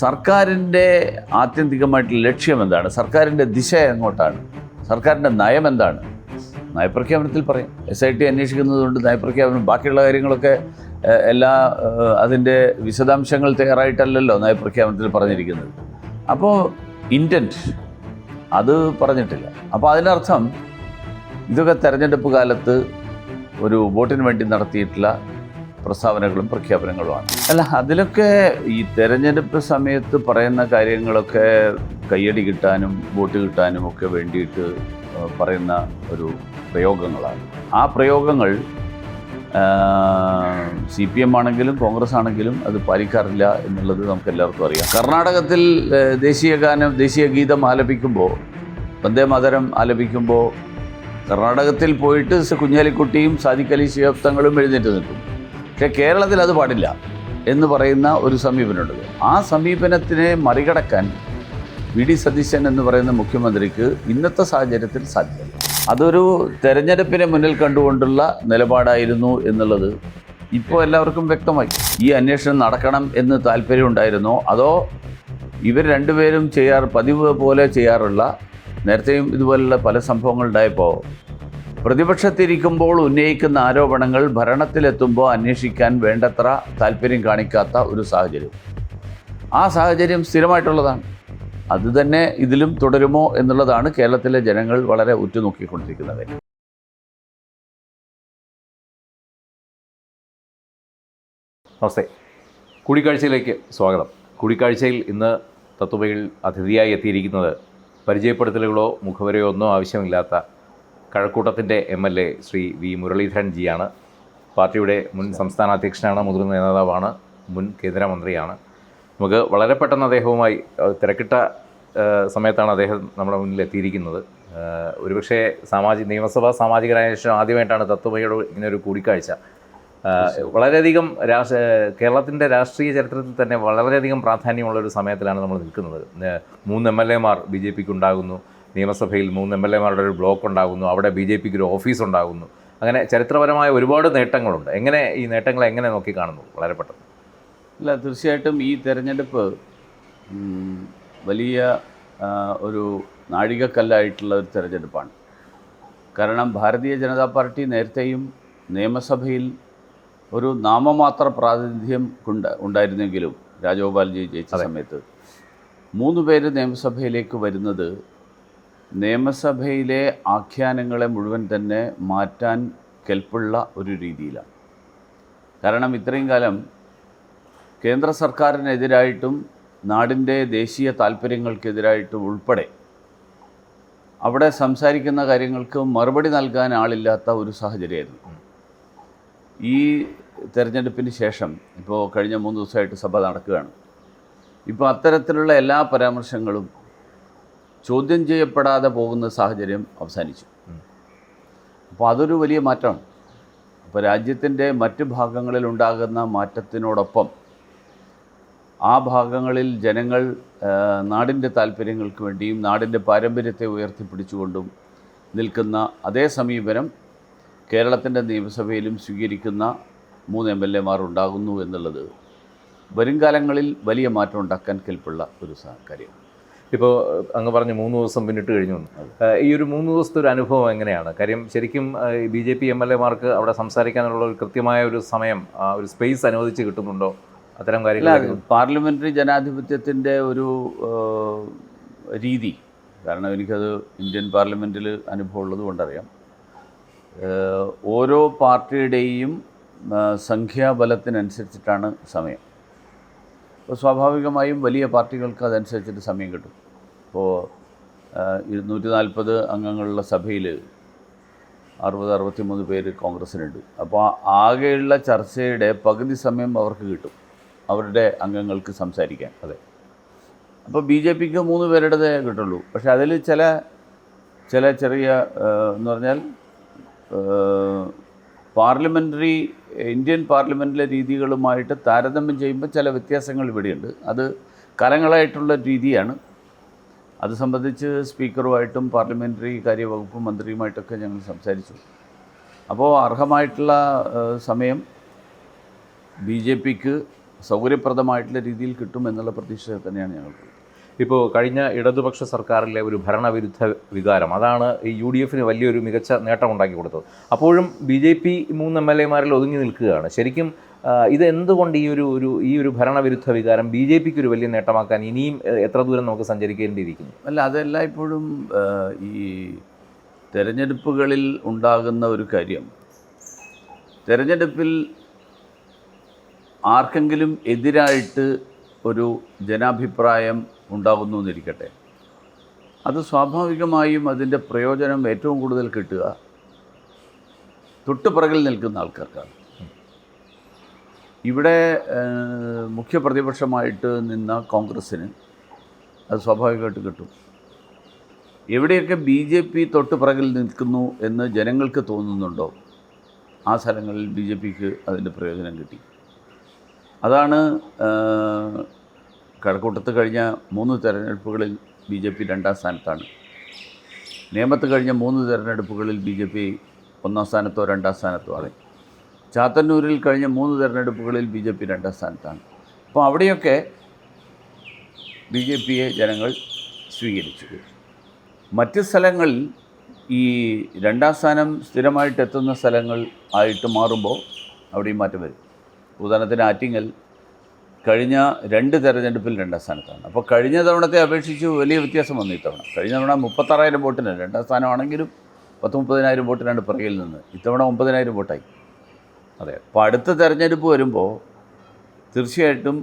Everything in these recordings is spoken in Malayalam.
സർക്കാരിൻ്റെ ആത്യന്തികമായിട്ടുള്ള ലക്ഷ്യം എന്താണ്, സർക്കാരിൻ്റെ ദിശ എങ്ങോട്ടാണ്, സർക്കാരിൻ്റെ നയം എന്താണ്, നയപ്രഖ്യാപനത്തിൽ പറയും. SIT അന്വേഷിക്കുന്നതുകൊണ്ട് നയപ്രഖ്യാപനം, ബാക്കിയുള്ള കാര്യങ്ങളൊക്കെ എല്ലാ അതിൻ്റെ വിശദാംശങ്ങൾ തയ്യാറായിട്ടല്ലല്ലോ നയപ്രഖ്യാപനത്തിൽ പറഞ്ഞിരിക്കുന്നത്. അപ്പോൾ ഇൻറ്റൻറ്റ് അത് പറഞ്ഞിട്ടില്ല. അപ്പോൾ അതിനർത്ഥം ഇതൊക്കെ തെരഞ്ഞെടുപ്പ് കാലത്ത് ഒരു വോട്ടിന് വേണ്ടി നടത്തിയിട്ടുള്ള പ്രസ്താവനകളും പ്രഖ്യാപനങ്ങളുമാണ്. അല്ല, അതിലൊക്കെ ഈ തെരഞ്ഞെടുപ്പ് സമയത്ത് പറയുന്ന കാര്യങ്ങളൊക്കെ കയ്യടി കിട്ടാനും വോട്ട് കിട്ടാനും ഒക്കെ വേണ്ടിയിട്ട് പറയുന്ന ഒരു പ്രയോഗങ്ങളാണ്. ആ പ്രയോഗങ്ങൾ CPM ആണെങ്കിലും കോൺഗ്രസ് ആണെങ്കിലും അത് പാലിക്കാറില്ല എന്നുള്ളത് നമുക്ക് എല്ലാവർക്കും അറിയാം. കർണാടകത്തിൽ ദേശീയ ഗീതം ആലപിക്കുമ്പോൾ, വന്ദേ മാതരം ആലപിക്കുമ്പോൾ കർണാടകത്തിൽ പോയിട്ട് കുഞ്ഞാലിക്കുട്ടിയും സാദിഖ് അലി ശിഹാബ് തങ്ങളും എഴുന്നേറ്റ് നിൽക്കും. പക്ഷേ കേരളത്തിൽ അത് പാടില്ല എന്ന് പറയുന്ന ഒരു സമീപനമുണ്ട്. ആ സമീപനത്തിനെ മറികടക്കാൻ VD സതീശൻ എന്ന് പറയുന്ന മുഖ്യമന്ത്രിക്ക് ഇന്നത്തെ സാഹചര്യത്തിൽ സാധ്യമല്ല. അതൊരു തെരഞ്ഞെടുപ്പിനെ മുന്നിൽ കണ്ടുകൊണ്ടുള്ള നിലപാടായിരുന്നു എന്നുള്ളത് ഇപ്പോൾ എല്ലാവർക്കും വ്യക്തമായി. ഈ അന്വേഷണം നടക്കണം എന്ന് താല്പര്യമുണ്ടായിരുന്നോ, അതോ ഇവർ രണ്ടുപേരും പതിവ് പോലെ ചെയ്യാറുള്ള, നേരത്തെയും ഇതുപോലുള്ള പല സംഭവങ്ങളുണ്ടായപ്പോൾ പ്രതിപക്ഷത്തിരിക്കുമ്പോൾ ഉന്നയിക്കുന്ന ആരോപണങ്ങൾ ഭരണത്തിലെത്തുമ്പോൾ അന്വേഷിക്കാൻ വേണ്ടത്ര താല്പര്യം കാണിക്കാത്ത ഒരു സാഹചര്യം, ആ സാഹചര്യം സ്ഥിരമായിട്ടുള്ളതാണ്. അതുതന്നെ ഇതിലും തുടരുമോ എന്നുള്ളതാണ് കേരളത്തിലെ ജനങ്ങൾ വളരെ ഉറ്റുനോക്കിക്കൊണ്ടിരിക്കുന്നത്. നമസ്തേ, കൂടിക്കാഴ്ചയിലേക്ക് സ്വാഗതം. കൂടിക്കാഴ്ചയിൽ ഇന്ന് തത്വമയിൽ അതിഥിയായി എത്തിയിരിക്കുന്നത് പരിചയപ്പെടുത്തലുകളോ മുഖവരയോ ഒന്നും ആവശ്യമില്ലാത്ത കഴക്കൂട്ടത്തിൻ്റെ MLA ശ്രീ V മുരളീധരൻ ജിയാണ്. പാർട്ടിയുടെ മുൻ സംസ്ഥാന അധ്യക്ഷനാണ്, മുതിർന്ന നേതാവാണ്, മുൻ കേന്ദ്രമന്ത്രിയാണ്. നമുക്ക് വളരെ പെട്ടെന്ന് അദ്ദേഹവുമായി തിരക്കിട്ട സമയത്താണ് അദ്ദേഹം നമ്മുടെ മുന്നിൽ എത്തിയിരിക്കുന്നത്. ഒരുപക്ഷെ നിയമസഭാ സാമാജികരായ ശേഷം ആദ്യമായിട്ടാണ് തത്വമയോട് ഇങ്ങനൊരു കൂടിക്കാഴ്ച. വളരെയധികം കേരളത്തിൻ്റെ രാഷ്ട്രീയ ചരിത്രത്തിൽ തന്നെ വളരെയധികം പ്രാധാന്യമുള്ളൊരു സമയത്തിലാണ് നമ്മൾ നിൽക്കുന്നത്. 3 MLAമാർ BJPക്ക് ഉണ്ടാകുന്നു, നിയമസഭയിൽ 3 MLAമാരുടെ ഒരു ബ്ലോക്ക് ഉണ്ടാകുന്നു, അവിടെ BJPക്ക് ഒരു ഓഫീസ് ഉണ്ടാകുന്നു. അങ്ങനെ ചരിത്രപരമായ ഒരുപാട് നേട്ടങ്ങളുണ്ട്. ഈ നേട്ടങ്ങളെ എങ്ങനെ നോക്കിക്കാണുന്നു വളരെ പെട്ടെന്ന്? അല്ല, തീർച്ചയായിട്ടും ഈ തെരഞ്ഞെടുപ്പ് വലിയ ഒരു നാഴികക്കല്ലായിട്ടുള്ള ഒരു തെരഞ്ഞെടുപ്പാണ്. കാരണം ഭാരതീയ ജനതാ പാർട്ടി നേരത്തെയും നിയമസഭയിൽ ഒരു നാമമാത്ര പ്രാതിനിധ്യം ഉണ്ടായിരുന്നെങ്കിലും രാജഗോപാൽജി ജയിച്ച സമയത്ത് 3 പേര് നിയമസഭയിലേക്ക് വരുന്നത് നിയമസഭയിലെ ആഖ്യാനങ്ങളെ മുഴുവൻ തന്നെ മാറ്റാൻ കെൽപ്പുള്ള ഒരു രീതിയിലാണ്. കാരണം ഇത്രയും കാലം കേന്ദ്ര സർക്കാരിനെതിരായിട്ടും നാടിൻ്റെ ദേശീയ താല്പര്യങ്ങൾക്കെതിരായിട്ടും ഉൾപ്പെടെ അവിടെ സംസാരിക്കുന്ന കാര്യങ്ങൾക്ക് മറുപടി നൽകാൻ ആളില്ലാത്ത ഒരു സാഹചര്യമായിരുന്നു. ഈ തെരഞ്ഞെടുപ്പിന് ശേഷം ഇപ്പോൾ കഴിഞ്ഞ 3 ദിവസമായിട്ട് സഭ നടക്കുകയാണ്. ഇപ്പോൾ അത്തരത്തിലുള്ള എല്ലാ പരാമർശങ്ങളും ചോദ്യം ചെയ്യപ്പെടാതെ പോകുന്ന സാഹചര്യം അവസാനിച്ചു. അപ്പോൾ അതൊരു വലിയ മാറ്റമാണ്. അപ്പോൾ രാജ്യത്തിൻ്റെ മറ്റ് ഭാഗങ്ങളിൽ ഉണ്ടാകുന്ന മാറ്റത്തിനോടൊപ്പം ആ ഭാഗങ്ങളിൽ ജനങ്ങൾ നാടിൻ്റെ താല്പര്യങ്ങൾക്ക് വേണ്ടിയും നാടിൻ്റെ പാരമ്പര്യത്തെ ഉയർത്തിപ്പിടിച്ചുകൊണ്ടും നിൽക്കുന്ന അതേ സമീപനം കേരളത്തിൻ്റെ നിയമസഭയിലും സ്വീകരിക്കുന്ന 3 MLAമാർ ഉണ്ടാകുന്നു എന്നുള്ളത് വരും കാലങ്ങളിൽ വലിയ മാറ്റം ഉണ്ടാക്കാൻ കെൽപ്പുള്ള ഒരു കാര്യമാണ്. ഇപ്പോൾ അങ്ങ് പറഞ്ഞ് 3 ദിവസം പിന്നിട്ട് കഴിഞ്ഞു. ഈ ഒരു 3 ദിവസത്തെ ഒരു അനുഭവം എങ്ങനെയാണ്? കാര്യം ശരിക്കും BJP MLAമാർക്ക് അവിടെ സംസാരിക്കാനുള്ള ഒരു കൃത്യമായ ഒരു സമയം, ഒരു സ്പേസ് അനുവദിച്ച് കിട്ടുന്നുണ്ടോ? അത്തരം കാര്യങ്ങൾ പാർലമെൻ്ററി ജനാധിപത്യത്തിൻ്റെ ഒരു രീതി, കാരണം എനിക്കത് ഇന്ത്യൻ പാർലമെൻറ്റിൽ അനുഭവമുള്ളത് കൊണ്ടറിയാം. ഓരോ പാർട്ടിയുടെയും സംഖ്യാബലത്തിനനുസരിച്ചിട്ടാണ് സമയം. അപ്പോൾ സ്വാഭാവികമായും വലിയ പാർട്ടികൾക്ക് അതനുസരിച്ചിട്ട് സമയം കിട്ടും. ഇപ്പോൾ 240 അംഗങ്ങളുള്ള സഭയിൽ 60-63 പേര് കോൺഗ്രസ്സിനുണ്ട്. അപ്പോൾ ആകെയുള്ള ചർച്ചയുടെ പകുതി സമയം അവർക്ക് കിട്ടും, അവരുടെ അംഗങ്ങൾക്ക് സംസാരിക്കാൻ. അതെ. അപ്പോൾ BJPക്ക് 3 പേരുടേതേ കിട്ടുള്ളൂ. പക്ഷേ അതിൽ ചെറിയ എന്ന് പറഞ്ഞാൽ ഇന്ത്യൻ പാർലമെൻറ്റിലെ രീതികളുമായിട്ട് താരതമ്യം ചെയ്യുമ്പോൾ ചില വ്യത്യാസങ്ങൾ ഇവിടെയുണ്ട്. അത് കാലങ്ങളായിട്ടുള്ള രീതിയാണ്. അത് സംബന്ധിച്ച് സ്പീക്കറുമായിട്ടും പാർലമെൻ്ററി കാര്യവകുപ്പ് മന്ത്രിയുമായിട്ടൊക്കെ ഞങ്ങൾ സംസാരിച്ചു. അപ്പോൾ അർഹമായിട്ടുള്ള സമയം BJPക്ക് സൗകര്യപ്രദമായിട്ടുള്ള രീതിയിൽ കിട്ടുമെന്നുള്ള പ്രതീക്ഷ തന്നെയാണ് ഞങ്ങൾക്ക്. ഇപ്പോൾ കഴിഞ്ഞ ഇടതുപക്ഷ സർക്കാരിലെ ഒരു ഭരണവിരുദ്ധ വികാരം അതാണ് ഈ UDF വലിയൊരു മികച്ച നേട്ടം ഉണ്ടാക്കി കൊടുത്തത്. അപ്പോഴും BJP 3 MLA-മാരിൽ ഒതുങ്ങി നിൽക്കുകയാണ്. ശരിക്കും ഇതെന്തുകൊണ്ട് ഈ ഒരു ഭരണവിരുദ്ധ വികാരം BJPക്ക് ഒരു വലിയ നേട്ടമാക്കാൻ ഇനിയും എത്ര ദൂരം നമുക്ക് സഞ്ചരിക്കേണ്ടിയിരിക്കുന്നു? അല്ല, അതെല്ലാം ഇപ്പോഴും ഈ തെരഞ്ഞെടുപ്പുകളിൽ ഉണ്ടാകുന്ന ഒരു കാര്യം, തെരഞ്ഞെടുപ്പിൽ ആർക്കെങ്കിലും എതിരായിട്ട് ഒരു ജനാഭിപ്രായം ഉണ്ടാകുന്നു എന്നിരിക്കട്ടെ, അത് സ്വാഭാവികമായും അതിൻ്റെ പ്രയോജനം ഏറ്റവും കൂടുതൽ കിട്ടുക തൊട്ടുപിറകിൽ നിൽക്കുന്ന ആൾക്കാർക്കാണ്. ഇവിടെ മുഖ്യ പ്രതിപക്ഷമായിട്ട് നിന്ന കോൺഗ്രസ്സിന് അത് സ്വാഭാവികമായിട്ട് കിട്ടും. എവിടെയൊക്കെ BJP തൊട്ടുപിറകിൽ നിൽക്കുന്നു എന്ന് ജനങ്ങൾക്ക് തോന്നുന്നുണ്ടോ ആ സ്ഥലങ്ങളിൽ BJPക്ക് അതിൻ്റെ പ്രയോജനം കിട്ടി. അതാണ് കഴക്കൂട്ടത്ത് കഴിഞ്ഞ 3 തെരഞ്ഞെടുപ്പുകളിൽ BJP 2ാം സ്ഥാനത്താണ്. നേമത്ത് കഴിഞ്ഞ 3 തെരഞ്ഞെടുപ്പുകളിൽ BJP 1ാം സ്ഥാനത്തോ 2ാം സ്ഥാനത്തോ ആണ്. ചാത്തന്നൂരിൽ കഴിഞ്ഞ 3 തെരഞ്ഞെടുപ്പുകളിൽ BJP 2ാം സ്ഥാനത്താണ്. അപ്പോൾ അവിടെയൊക്കെ BJPയെ ജനങ്ങൾ സ്വീകരിച്ചു. മറ്റ് സ്ഥലങ്ങളിൽ ഈ 2ാം സ്ഥാനം സ്ഥിരമായിട്ട് എത്തുന്ന സ്ഥലങ്ങൾ ആയിട്ട് മാറുമ്പോൾ അവിടെയും മാറ്റം വരും. ഉദാഹരണത്തിന് ആറ്റിങ്ങൽ കഴിഞ്ഞ 2 തെരഞ്ഞെടുപ്പിൽ 2ാം സ്ഥാനത്താണ്. അപ്പോൾ കഴിഞ്ഞ തവണത്തെ അപേക്ഷിച്ച് വലിയ വ്യത്യാസം വന്നു ഇത്തവണ. കഴിഞ്ഞ തവണ 36,000 വോട്ടിന് 2ാം സ്ഥാനമാണെങ്കിലും 10-30,000 വോട്ടിനാണ് പിറകിൽ നിന്ന്. ഇത്തവണ 9,000 വോട്ടായി. അതെ. അപ്പോൾ അടുത്ത തെരഞ്ഞെടുപ്പ് വരുമ്പോൾ തീർച്ചയായിട്ടും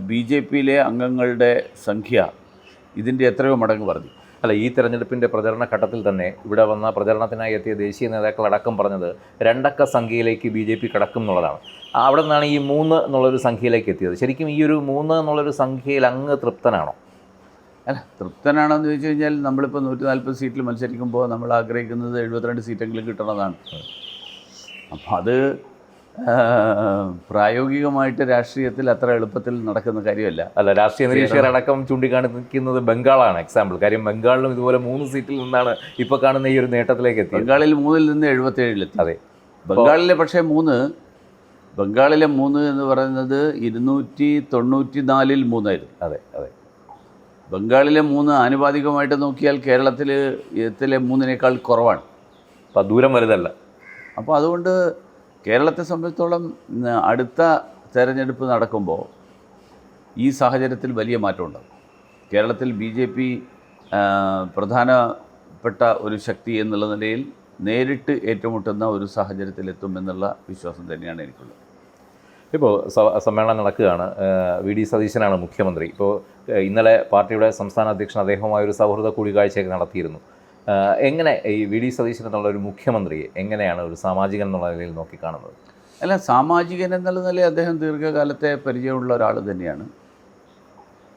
BJPയിലെ അംഗങ്ങളുടെ സംഖ്യ ഇതിൻ്റെ എത്രയോ മടങ്ങ് വർദ്ധിക്കും. അല്ല, ഈ തെരഞ്ഞെടുപ്പിൻ്റെ പ്രചരണ ഘട്ടത്തിൽ തന്നെ ഇവിടെ വന്ന പ്രചരണത്തിനായി എത്തിയ ദേശീയ നേതാക്കളടക്കം പറഞ്ഞത് 2 അക്ക സംഖ്യയിലേക്ക് BJP കടക്കും എന്നുള്ളതാണ്. അവിടെ നിന്നാണ് ഈ 3 എന്നുള്ളൊരു സംഖ്യയിലേക്ക് എത്തിയത്. ശരിക്കും ഈ ഒരു 3 എന്നുള്ളൊരു സംഖ്യയിൽ അങ്ങ് തൃപ്തനാണോ? അല്ല, തൃപ്തനാണോ എന്ന് ചോദിച്ചു കഴിഞ്ഞാൽ നമ്മളിപ്പോൾ 140 സീറ്റിൽ മത്സരിക്കുമ്പോൾ നമ്മൾ ആഗ്രഹിക്കുന്നത് 72 സീറ്റെങ്കിലും കിട്ടണമെന്നാണ്. അപ്പോൾ അത് പ്രായോഗികമായിട്ട് രാഷ്ട്രീയത്തിൽ അത്ര എളുപ്പത്തിൽ നടക്കുന്ന കാര്യമല്ല. അല്ല, രാഷ്ട്രീയ നിരീക്ഷകരടക്കം ചൂണ്ടിക്കാണിക്കുന്നത് ബംഗാളാണ് എക്സാമ്പിൾ. കാര്യം ബംഗാളിലും ഇതുപോലെ 3 സീറ്റിൽ നിന്നാണ് ഇപ്പോൾ കാണുന്ന ഈ ഒരു നേട്ടത്തിലേക്ക് എത്തി. ബംഗാളിൽ 3-ൽ നിന്ന് 77-ലെത്തി. അതെ. ബംഗാളിലെ പക്ഷേ 3 എന്ന് പറയുന്നത് 294-ൽ 3 ആയിരുന്നു. അതെ അതെ. ബംഗാളിലെ 3 ആനുപാതികമായിട്ട് നോക്കിയാൽ കേരളത്തിലെ 3-നേക്കാൾ കുറവാണ്. അപ്പോൾ ദൂരം വലുതല്ല. അപ്പോൾ അതുകൊണ്ട് കേരളത്തെ സംബന്ധിച്ചിടത്തോളം അടുത്ത തെരഞ്ഞെടുപ്പ് നടക്കുമ്പോൾ ഈ സാഹചര്യത്തിൽ വലിയ മാറ്റമുണ്ടാകും. കേരളത്തിൽ BJP പ്രധാനപ്പെട്ട ഒരു ശക്തി എന്നുള്ള നിലയിൽ നേരിട്ട് ഏറ്റുമുട്ടുന്ന ഒരു സാഹചര്യത്തിലെത്തുമെന്നുള്ള വിശ്വാസം തന്നെയാണ് എനിക്കുള്ളത്. ഇപ്പോൾ സമ്മേളനം നടക്കുകയാണ്. VD സതീശനാണ് മുഖ്യമന്ത്രി. ഇപ്പോൾ ഇന്നലെ പാർട്ടിയുടെ സംസ്ഥാന അധ്യക്ഷൻ അദ്ദേഹവുമായൊരു സൗഹൃദ കൂടിക്കാഴ്ചയൊക്കെ നടത്തിയിരുന്നു. എങ്ങനെ ഈ VD സതീശൻ എന്നുള്ള ഒരു മുഖ്യമന്ത്രിയെ എങ്ങനെയാണ് ഒരു സാമാജികൻ എന്നുള്ള നിലയിൽ നോക്കിക്കാണുന്നത്? അല്ല, സാമാജികൻ എന്നുള്ള നിലയിൽ അദ്ദേഹം ദീർഘകാലത്തെ പരിചയമുള്ള ഒരാൾ തന്നെയാണ്.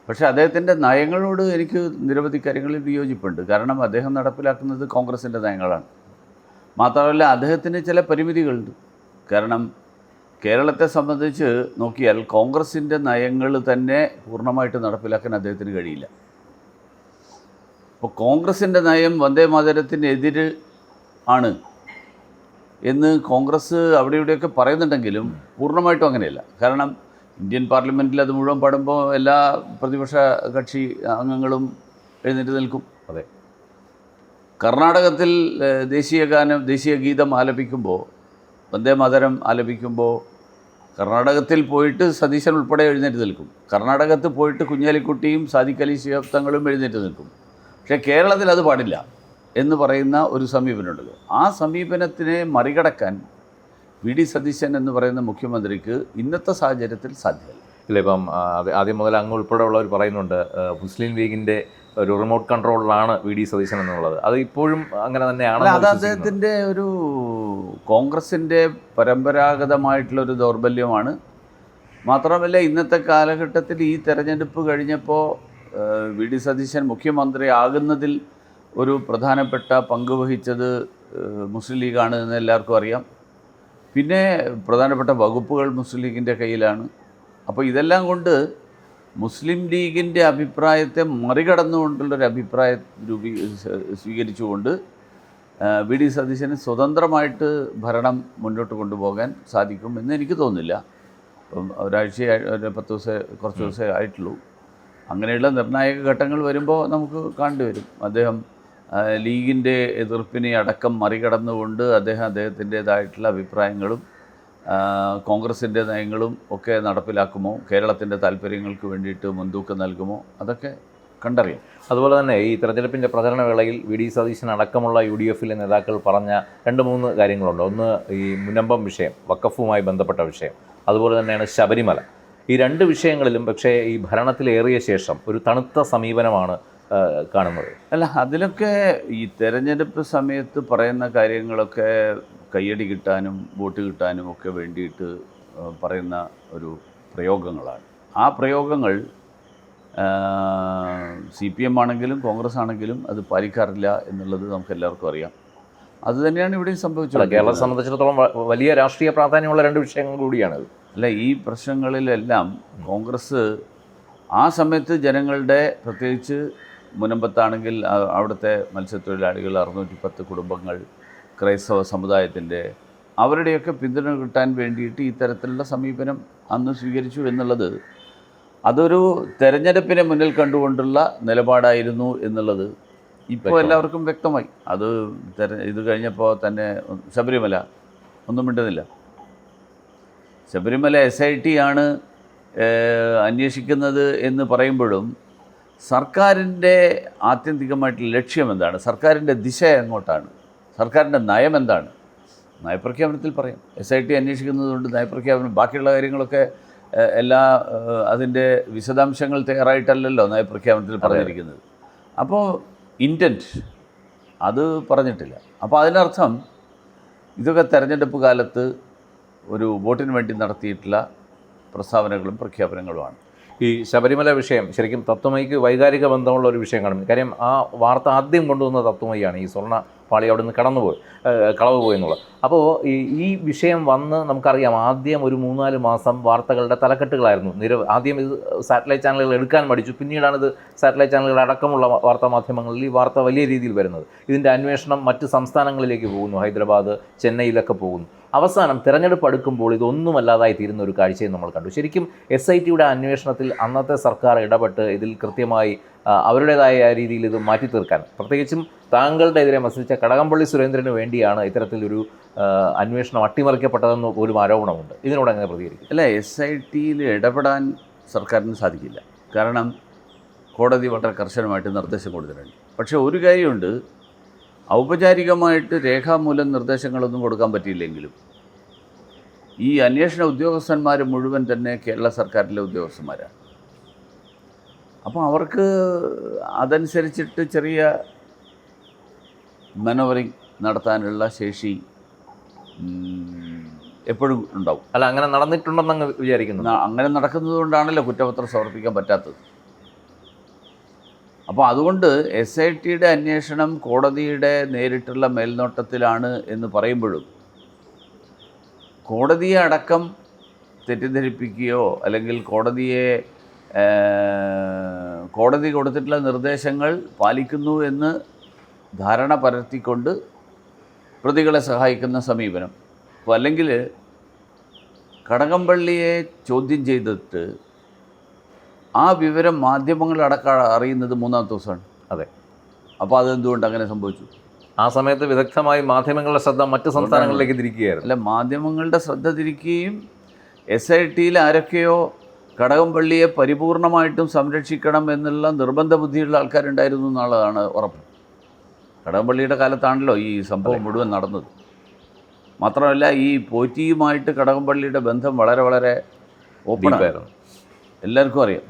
പക്ഷേ അദ്ദേഹത്തിൻ്റെ നയങ്ങളോട് എനിക്ക് നിരവധി കാര്യങ്ങളിൽ വിയോജിപ്പുണ്ട്. കാരണം അദ്ദേഹം നടപ്പിലാക്കുന്നത് കോൺഗ്രസിൻ്റെ നയങ്ങളാണ്. മാത്രമല്ല അദ്ദേഹത്തിന് ചില പരിമിതികളുണ്ട്. കാരണം കേരളത്തെ സംബന്ധിച്ച് നോക്കിയാൽ കോൺഗ്രസിൻ്റെ നയങ്ങൾ തന്നെ പൂർണ്ണമായിട്ട് നടപ്പിലാക്കാൻ അദ്ദേഹത്തിന് കഴിയില്ല. അപ്പോൾ കോൺഗ്രസിൻ്റെ നയം വന്ദേ മാതരത്തിനെതിര് ആണ് എന്ന് കോൺഗ്രസ് അവിടെ ഇവിടെയൊക്കെ പറയുന്നുണ്ടെങ്കിലും പൂർണ്ണമായിട്ടും അങ്ങനെയല്ല. കാരണം ഇന്ത്യൻ പാർലമെൻറ്റിൽ അത് മുഴുവൻ പാടുമ്പോൾ എല്ലാ പ്രതിപക്ഷ കക്ഷി അംഗങ്ങളും എഴുന്നേറ്റ് നിൽക്കും. അതെ. കർണാടകത്തിൽ ദേശീയ ഗീതം ആലപിക്കുമ്പോൾ, വന്ദേ മാതരം ആലപിക്കുമ്പോൾ കർണാടകത്തിൽ പോയിട്ട് സതീശൻ ഉൾപ്പെടെ എഴുന്നേറ്റ് നിൽക്കും. കർണാടകത്തിൽ പോയിട്ട് കുഞ്ഞാലിക്കുട്ടിയും സാദിഖ് അലി ശിഹാബ് തങ്ങളും എഴുന്നേറ്റ് നിൽക്കും. പക്ഷേ കേരളത്തിൽ അത് പാടില്ല എന്ന് പറയുന്ന ഒരു സമീപനമുണ്ട്. ആ സമീപനത്തിനെ മറികടക്കാൻ VD സതീശൻ എന്ന് പറയുന്ന മുഖ്യമന്ത്രിക്ക് ഇന്നത്തെ സാഹചര്യത്തിൽ സാധ്യമല്ല. ഇല്ല, ഇപ്പം ആദ്യം മുതൽ അങ്ങ് ഉൾപ്പെടെയുള്ളവർ പറയുന്നുണ്ട് മുസ്ലിം ലീഗിൻ്റെ ഒരു റിമോട്ട് കൺട്രോളിലാണ് VD സതീശൻ എന്നുള്ളത്. അത് ഇപ്പോഴും അങ്ങനെ തന്നെയാണ്. അത് അദ്ദേഹത്തിൻ്റെ ഒരു കോൺഗ്രസിൻ്റെ പരമ്പരാഗതമായിട്ടുള്ളൊരു ദൗർബല്യമാണ്. മാത്രമല്ല ഇന്നത്തെ കാലഘട്ടത്തിൽ ഈ തെരഞ്ഞെടുപ്പ് കഴിഞ്ഞപ്പോൾ VD സതീശൻ മുഖ്യമന്ത്രി ആകുന്നതിൽ ഒരു പ്രധാനപ്പെട്ട പങ്ക് വഹിച്ചത് മുസ്ലിം ലീഗാണ് എന്ന് എല്ലാവർക്കും അറിയാം. പിന്നെ പ്രധാനപ്പെട്ട വകുപ്പുകൾ മുസ്ലിം ലീഗിൻ്റെ കയ്യിലാണ്. അപ്പോൾ ഇതെല്ലാം കൊണ്ട് മുസ്ലിം ലീഗിൻ്റെ അഭിപ്രായത്തെ മറികടന്നുകൊണ്ടുള്ളൊരു അഭിപ്രായം സ്വീകരിച്ചുകൊണ്ട് VD സതീശന് സ്വതന്ത്രമായിട്ട് ഭരണം മുന്നോട്ട് കൊണ്ടുപോകാൻ സാധിക്കും എന്ന് എനിക്ക് തോന്നുന്നില്ല. ഇപ്പം ഒരാഴ്ച ഒരു 10 ദിവസം കുറച്ച് ദിവസമേ ആയിട്ടുള്ളൂ. അങ്ങനെയുള്ള നിർണായക ഘട്ടങ്ങൾ വരുമ്പോൾ നമുക്ക് കാണേണ്ടി വരും. അദ്ദേഹം ലീഗിൻ്റെ എതിർപ്പിനെ അടക്കം മറികടന്നുകൊണ്ട് അദ്ദേഹത്തിൻ്റേതായിട്ടുള്ള അഭിപ്രായങ്ങളും കോൺഗ്രസിൻ്റെ നയങ്ങളും ഒക്കെ നടപ്പിലാക്കുമോ, കേരളത്തിൻ്റെ താല്പര്യങ്ങൾക്ക് വേണ്ടിയിട്ട് മുൻതൂക്കം നൽകുമോ, അതൊക്കെ കണ്ടറിയാം. അതുപോലെ തന്നെ ഈ തെരഞ്ഞെടുപ്പിൻ്റെ പ്രചരണ വേളയിൽ വി.ഡി. സതീശൻ അടക്കമുള്ള UDF-ലെ നേതാക്കൾ പറഞ്ഞ 2-3 കാര്യങ്ങളുണ്ട്. ഒന്ന് ഈ മുനമ്പം വിഷയം, വഖഫുമായി ബന്ധപ്പെട്ട വിഷയം, അതുപോലെ തന്നെയാണ് ശബരിമല. ഈ 2 വിഷയങ്ങളിലും പക്ഷേ ഈ ഭരണത്തിലേറിയ ശേഷം ഒരു തണുത്ത സമീപനമാണ് കാണുന്നത്. അല്ല, അതിലൊക്കെ ഈ തെരഞ്ഞെടുപ്പ് സമയത്ത് പറയുന്ന കാര്യങ്ങളൊക്കെ കയ്യടി കിട്ടാനും വോട്ട് കിട്ടാനും ഒക്കെ വേണ്ടിയിട്ട് പറയുന്ന ഒരു പ്രയോഗങ്ങളാണ്. ആ പ്രയോഗങ്ങൾ CPM ആണെങ്കിലും കോൺഗ്രസ് ആണെങ്കിലും അത് പാലിക്കാറില്ല എന്നുള്ളത് നമുക്ക് എല്ലാവർക്കും അറിയാം. അതുതന്നെയാണ് ഇവിടെയും സംഭവിച്ചത്. കേരളത്തെ സംബന്ധിച്ചിടത്തോളം വലിയ രാഷ്ട്രീയ പ്രാധാന്യമുള്ള 2 വിഷയങ്ങൾ കൂടിയാണത്. അല്ല, ഈ പ്രശ്നങ്ങളിലെല്ലാം കോൺഗ്രസ് ആ സമയത്ത് ജനങ്ങളുടെ, പ്രത്യേകിച്ച് മുനമ്പത്താണെങ്കിൽ അവിടുത്തെ മത്സ്യത്തൊഴിലാളികൾ 610 കുടുംബങ്ങൾ, ക്രൈസ്തവ സമുദായത്തിൻ്റെ, അവരുടെയൊക്കെ പിന്തുണ കിട്ടാൻ വേണ്ടിയിട്ട് ഇത്തരത്തിലുള്ള സമീപനം അന്ന് സ്വീകരിച്ചു എന്നുള്ളത് അതൊരു തെരഞ്ഞെടുപ്പിനെ മുന്നിൽ കണ്ടുകൊണ്ടുള്ള നിലപാടായിരുന്നു എന്നുള്ളത് ഇപ്പോൾ എല്ലാവർക്കും വ്യക്തമായി. അത് ഇത് കഴിഞ്ഞപ്പോൾ തന്നെ ശബരിമല ഒന്നും മിണ്ടുന്നില്ല. ശബരിമല SIT ആണ് അന്വേഷിക്കുന്നത് എന്ന് പറയുമ്പോഴും സർക്കാരിൻ്റെ ആത്യന്തികമായിട്ടുള്ള ലക്ഷ്യം എന്താണ്, സർക്കാരിൻ്റെ ദിശ എങ്ങോട്ടാണ്, സർക്കാരിൻ്റെ നയം എന്താണ്, നയപ്രഖ്യാപനത്തിൽ പറയാം. SIT അന്വേഷിക്കുന്നതുകൊണ്ട് നയപ്രഖ്യാപനം, ബാക്കിയുള്ള കാര്യങ്ങളൊക്കെ എല്ലാ അതിൻ്റെ വിശദാംശങ്ങൾ തയ്യാറായിട്ടല്ലല്ലോ നയപ്രഖ്യാപനത്തിൽ പറഞ്ഞിരിക്കുന്നത്. അപ്പോൾ ഇൻറ്റൻറ്റ് അത് പറഞ്ഞിട്ടില്ല. അപ്പോൾ അതിനർത്ഥം ഇതൊക്കെ തെരഞ്ഞെടുപ്പ് കാലത്ത് ഒരു വോട്ടിന് വേണ്ടി നടത്തിയിട്ടുള്ള പ്രസ്താവനകളും പ്രഖ്യാപനങ്ങളുമാണ്. ഈ ശബരിമല വിഷയം ശരിക്കും തത്വമയിക്ക് വൈകാരിക ബന്ധമുള്ള ഒരു വിഷയം കാണും. കാര്യം ആ വാർത്ത ആദ്യം കൊണ്ടുവന്ന തത്വമയിയാണ്. ഈ സ്വർണ്ണ പാളി അവിടെ നിന്ന് കളവ് പോയി എന്നുള്ളത്. അപ്പോൾ ഈ വിഷയം വന്ന് നമുക്കറിയാം, ആദ്യം ഒരു 3-4 മാസം വാർത്തകളുടെ തലക്കെട്ടുകളായിരുന്നു. ആദ്യം ഇത് സാറ്റലൈറ്റ് ചാനലുകൾ എടുക്കാൻ മടിച്ചു. പിന്നീടാണ് ഇത് സാറ്റലൈറ്റ് ചാനലുകൾ അടക്കമുള്ള വാർത്താ മാധ്യമങ്ങളിൽ ഈ വാർത്ത വലിയ രീതിയിൽ വരുന്നത്. ഇതിൻ്റെ അന്വേഷണം മറ്റ് സംസ്ഥാനങ്ങളിലേക്ക് പോകുന്നു, ഹൈദരാബാദ്, ചെന്നൈയിലൊക്കെ പോകുന്നു. അവസാനം തിരഞ്ഞെടുപ്പ് അടുക്കുമ്പോൾ ഇതൊന്നുമല്ലാതായി തീരുന്ന ഒരു കാഴ്ചയും നമ്മൾ കണ്ടു. ശരിക്കും SITയുടെ അന്വേഷണത്തിൽ അന്നത്തെ സർക്കാർ ഇടപെട്ട് ഇതിൽ കൃത്യമായി അവരുടേതായ രീതിയിൽ ഇത് മാറ്റി തീർക്കാൻ, പ്രത്യേകിച്ചും താങ്കളുടെ എതിരെ മത്സരിച്ച കടകംപള്ളി സുരേന്ദ്രന് വേണ്ടിയാണ് ഇത്തരത്തിലൊരു അന്വേഷണം അട്ടിമറിക്കപ്പെട്ടതെന്ന് പോലും ആരോപണമുണ്ട്. ഇതിനോട് എങ്ങനെ പ്രതികരിക്കും? അല്ല, SITയിൽ ഇടപെടാൻ സർക്കാരിന് സാധിക്കില്ല. കാരണം കോടതി വളരെ കർശനമായിട്ട് നിർദ്ദേശം കൊടുത്തിട്ടുണ്ട്. പക്ഷേ ഒരു കാര്യമുണ്ട്, ഔപചാരികമായിട്ട് രേഖാമൂലം നിർദ്ദേശങ്ങളൊന്നും കൊടുക്കാൻ പറ്റിയില്ലെങ്കിലും ഈ അന്വേഷണ ഉദ്യോഗസ്ഥന്മാർ മുഴുവൻ തന്നെ കേരള സർക്കാരിലെ ഉദ്യോഗസ്ഥന്മാരാണ്. അപ്പോൾ അവർക്ക് അതനുസരിച്ചിട്ട് ചെറിയ മനോവറിങ് നടത്താനുള്ള ശേഷി എപ്പോഴും ഉണ്ടാവും. അല്ല, അങ്ങനെ നടന്നിട്ടുണ്ടെന്ന് വിചാരിക്കുന്നു. അങ്ങനെ നടക്കുന്നത് കൊണ്ടാണല്ലോ കുറ്റപത്രം സമർപ്പിക്കാൻ പറ്റാത്തത്. അപ്പോൾ അതുകൊണ്ട് SITയുടെ അന്വേഷണം കോടതിയുടെ നേരിട്ടുള്ള മേൽനോട്ടത്തിലാണ് എന്ന് പറയുമ്പോഴും കോടതിയെ അടക്കം തെറ്റിദ്ധരിപ്പിക്കുകയോ അല്ലെങ്കിൽ കോടതി കൊടുത്തിട്ടുള്ള നിർദ്ദേശങ്ങൾ പാലിക്കുന്നു എന്ന് ധാരണ പരത്തിക്കൊണ്ട് പ്രതികളെ സഹായിക്കുന്ന സമീപനം. അപ്പോൾ അല്ലെങ്കിൽ കടകംപള്ളിയെ ചോദ്യം ചെയ്തിട്ട് ആ വിവരം മാധ്യമങ്ങളടക്കം അറിയുന്നത് 3-ാമത്തെ ദിവസമാണ്. അതെ. അപ്പോൾ അതെന്തുകൊണ്ട് അങ്ങനെ സംഭവിച്ചു? ആ സമയത്ത് വിദഗ്ധമായി മാധ്യമങ്ങളുടെ ശ്രദ്ധ മറ്റ് സംസ്ഥാനങ്ങളിലേക്ക് തിരിക്കുകയായിരുന്നു. അല്ല, മാധ്യമങ്ങളുടെ ശ്രദ്ധ തിരിക്കുകയും SITയിൽ ആരൊക്കെയോ കടകംപള്ളിയെ പരിപൂർണമായിട്ടും സംരക്ഷിക്കണം എന്നുള്ള നിർബന്ധ ബുദ്ധിയുള്ള ആൾക്കാരുണ്ടായിരുന്നു എന്നുള്ളതാണ് ഉറപ്പ്. കടകംപള്ളിയുടെ കാലത്താണല്ലോ ഈ സംഭവം മുഴുവൻ നടന്നത്. മാത്രമല്ല, ഈ പോറ്റിയുമായിട്ട് കടകംപള്ളിയുടെ ബന്ധം വളരെ വളരെ ഓപ്പണായിരുന്നു, എല്ലാവർക്കും അറിയാം.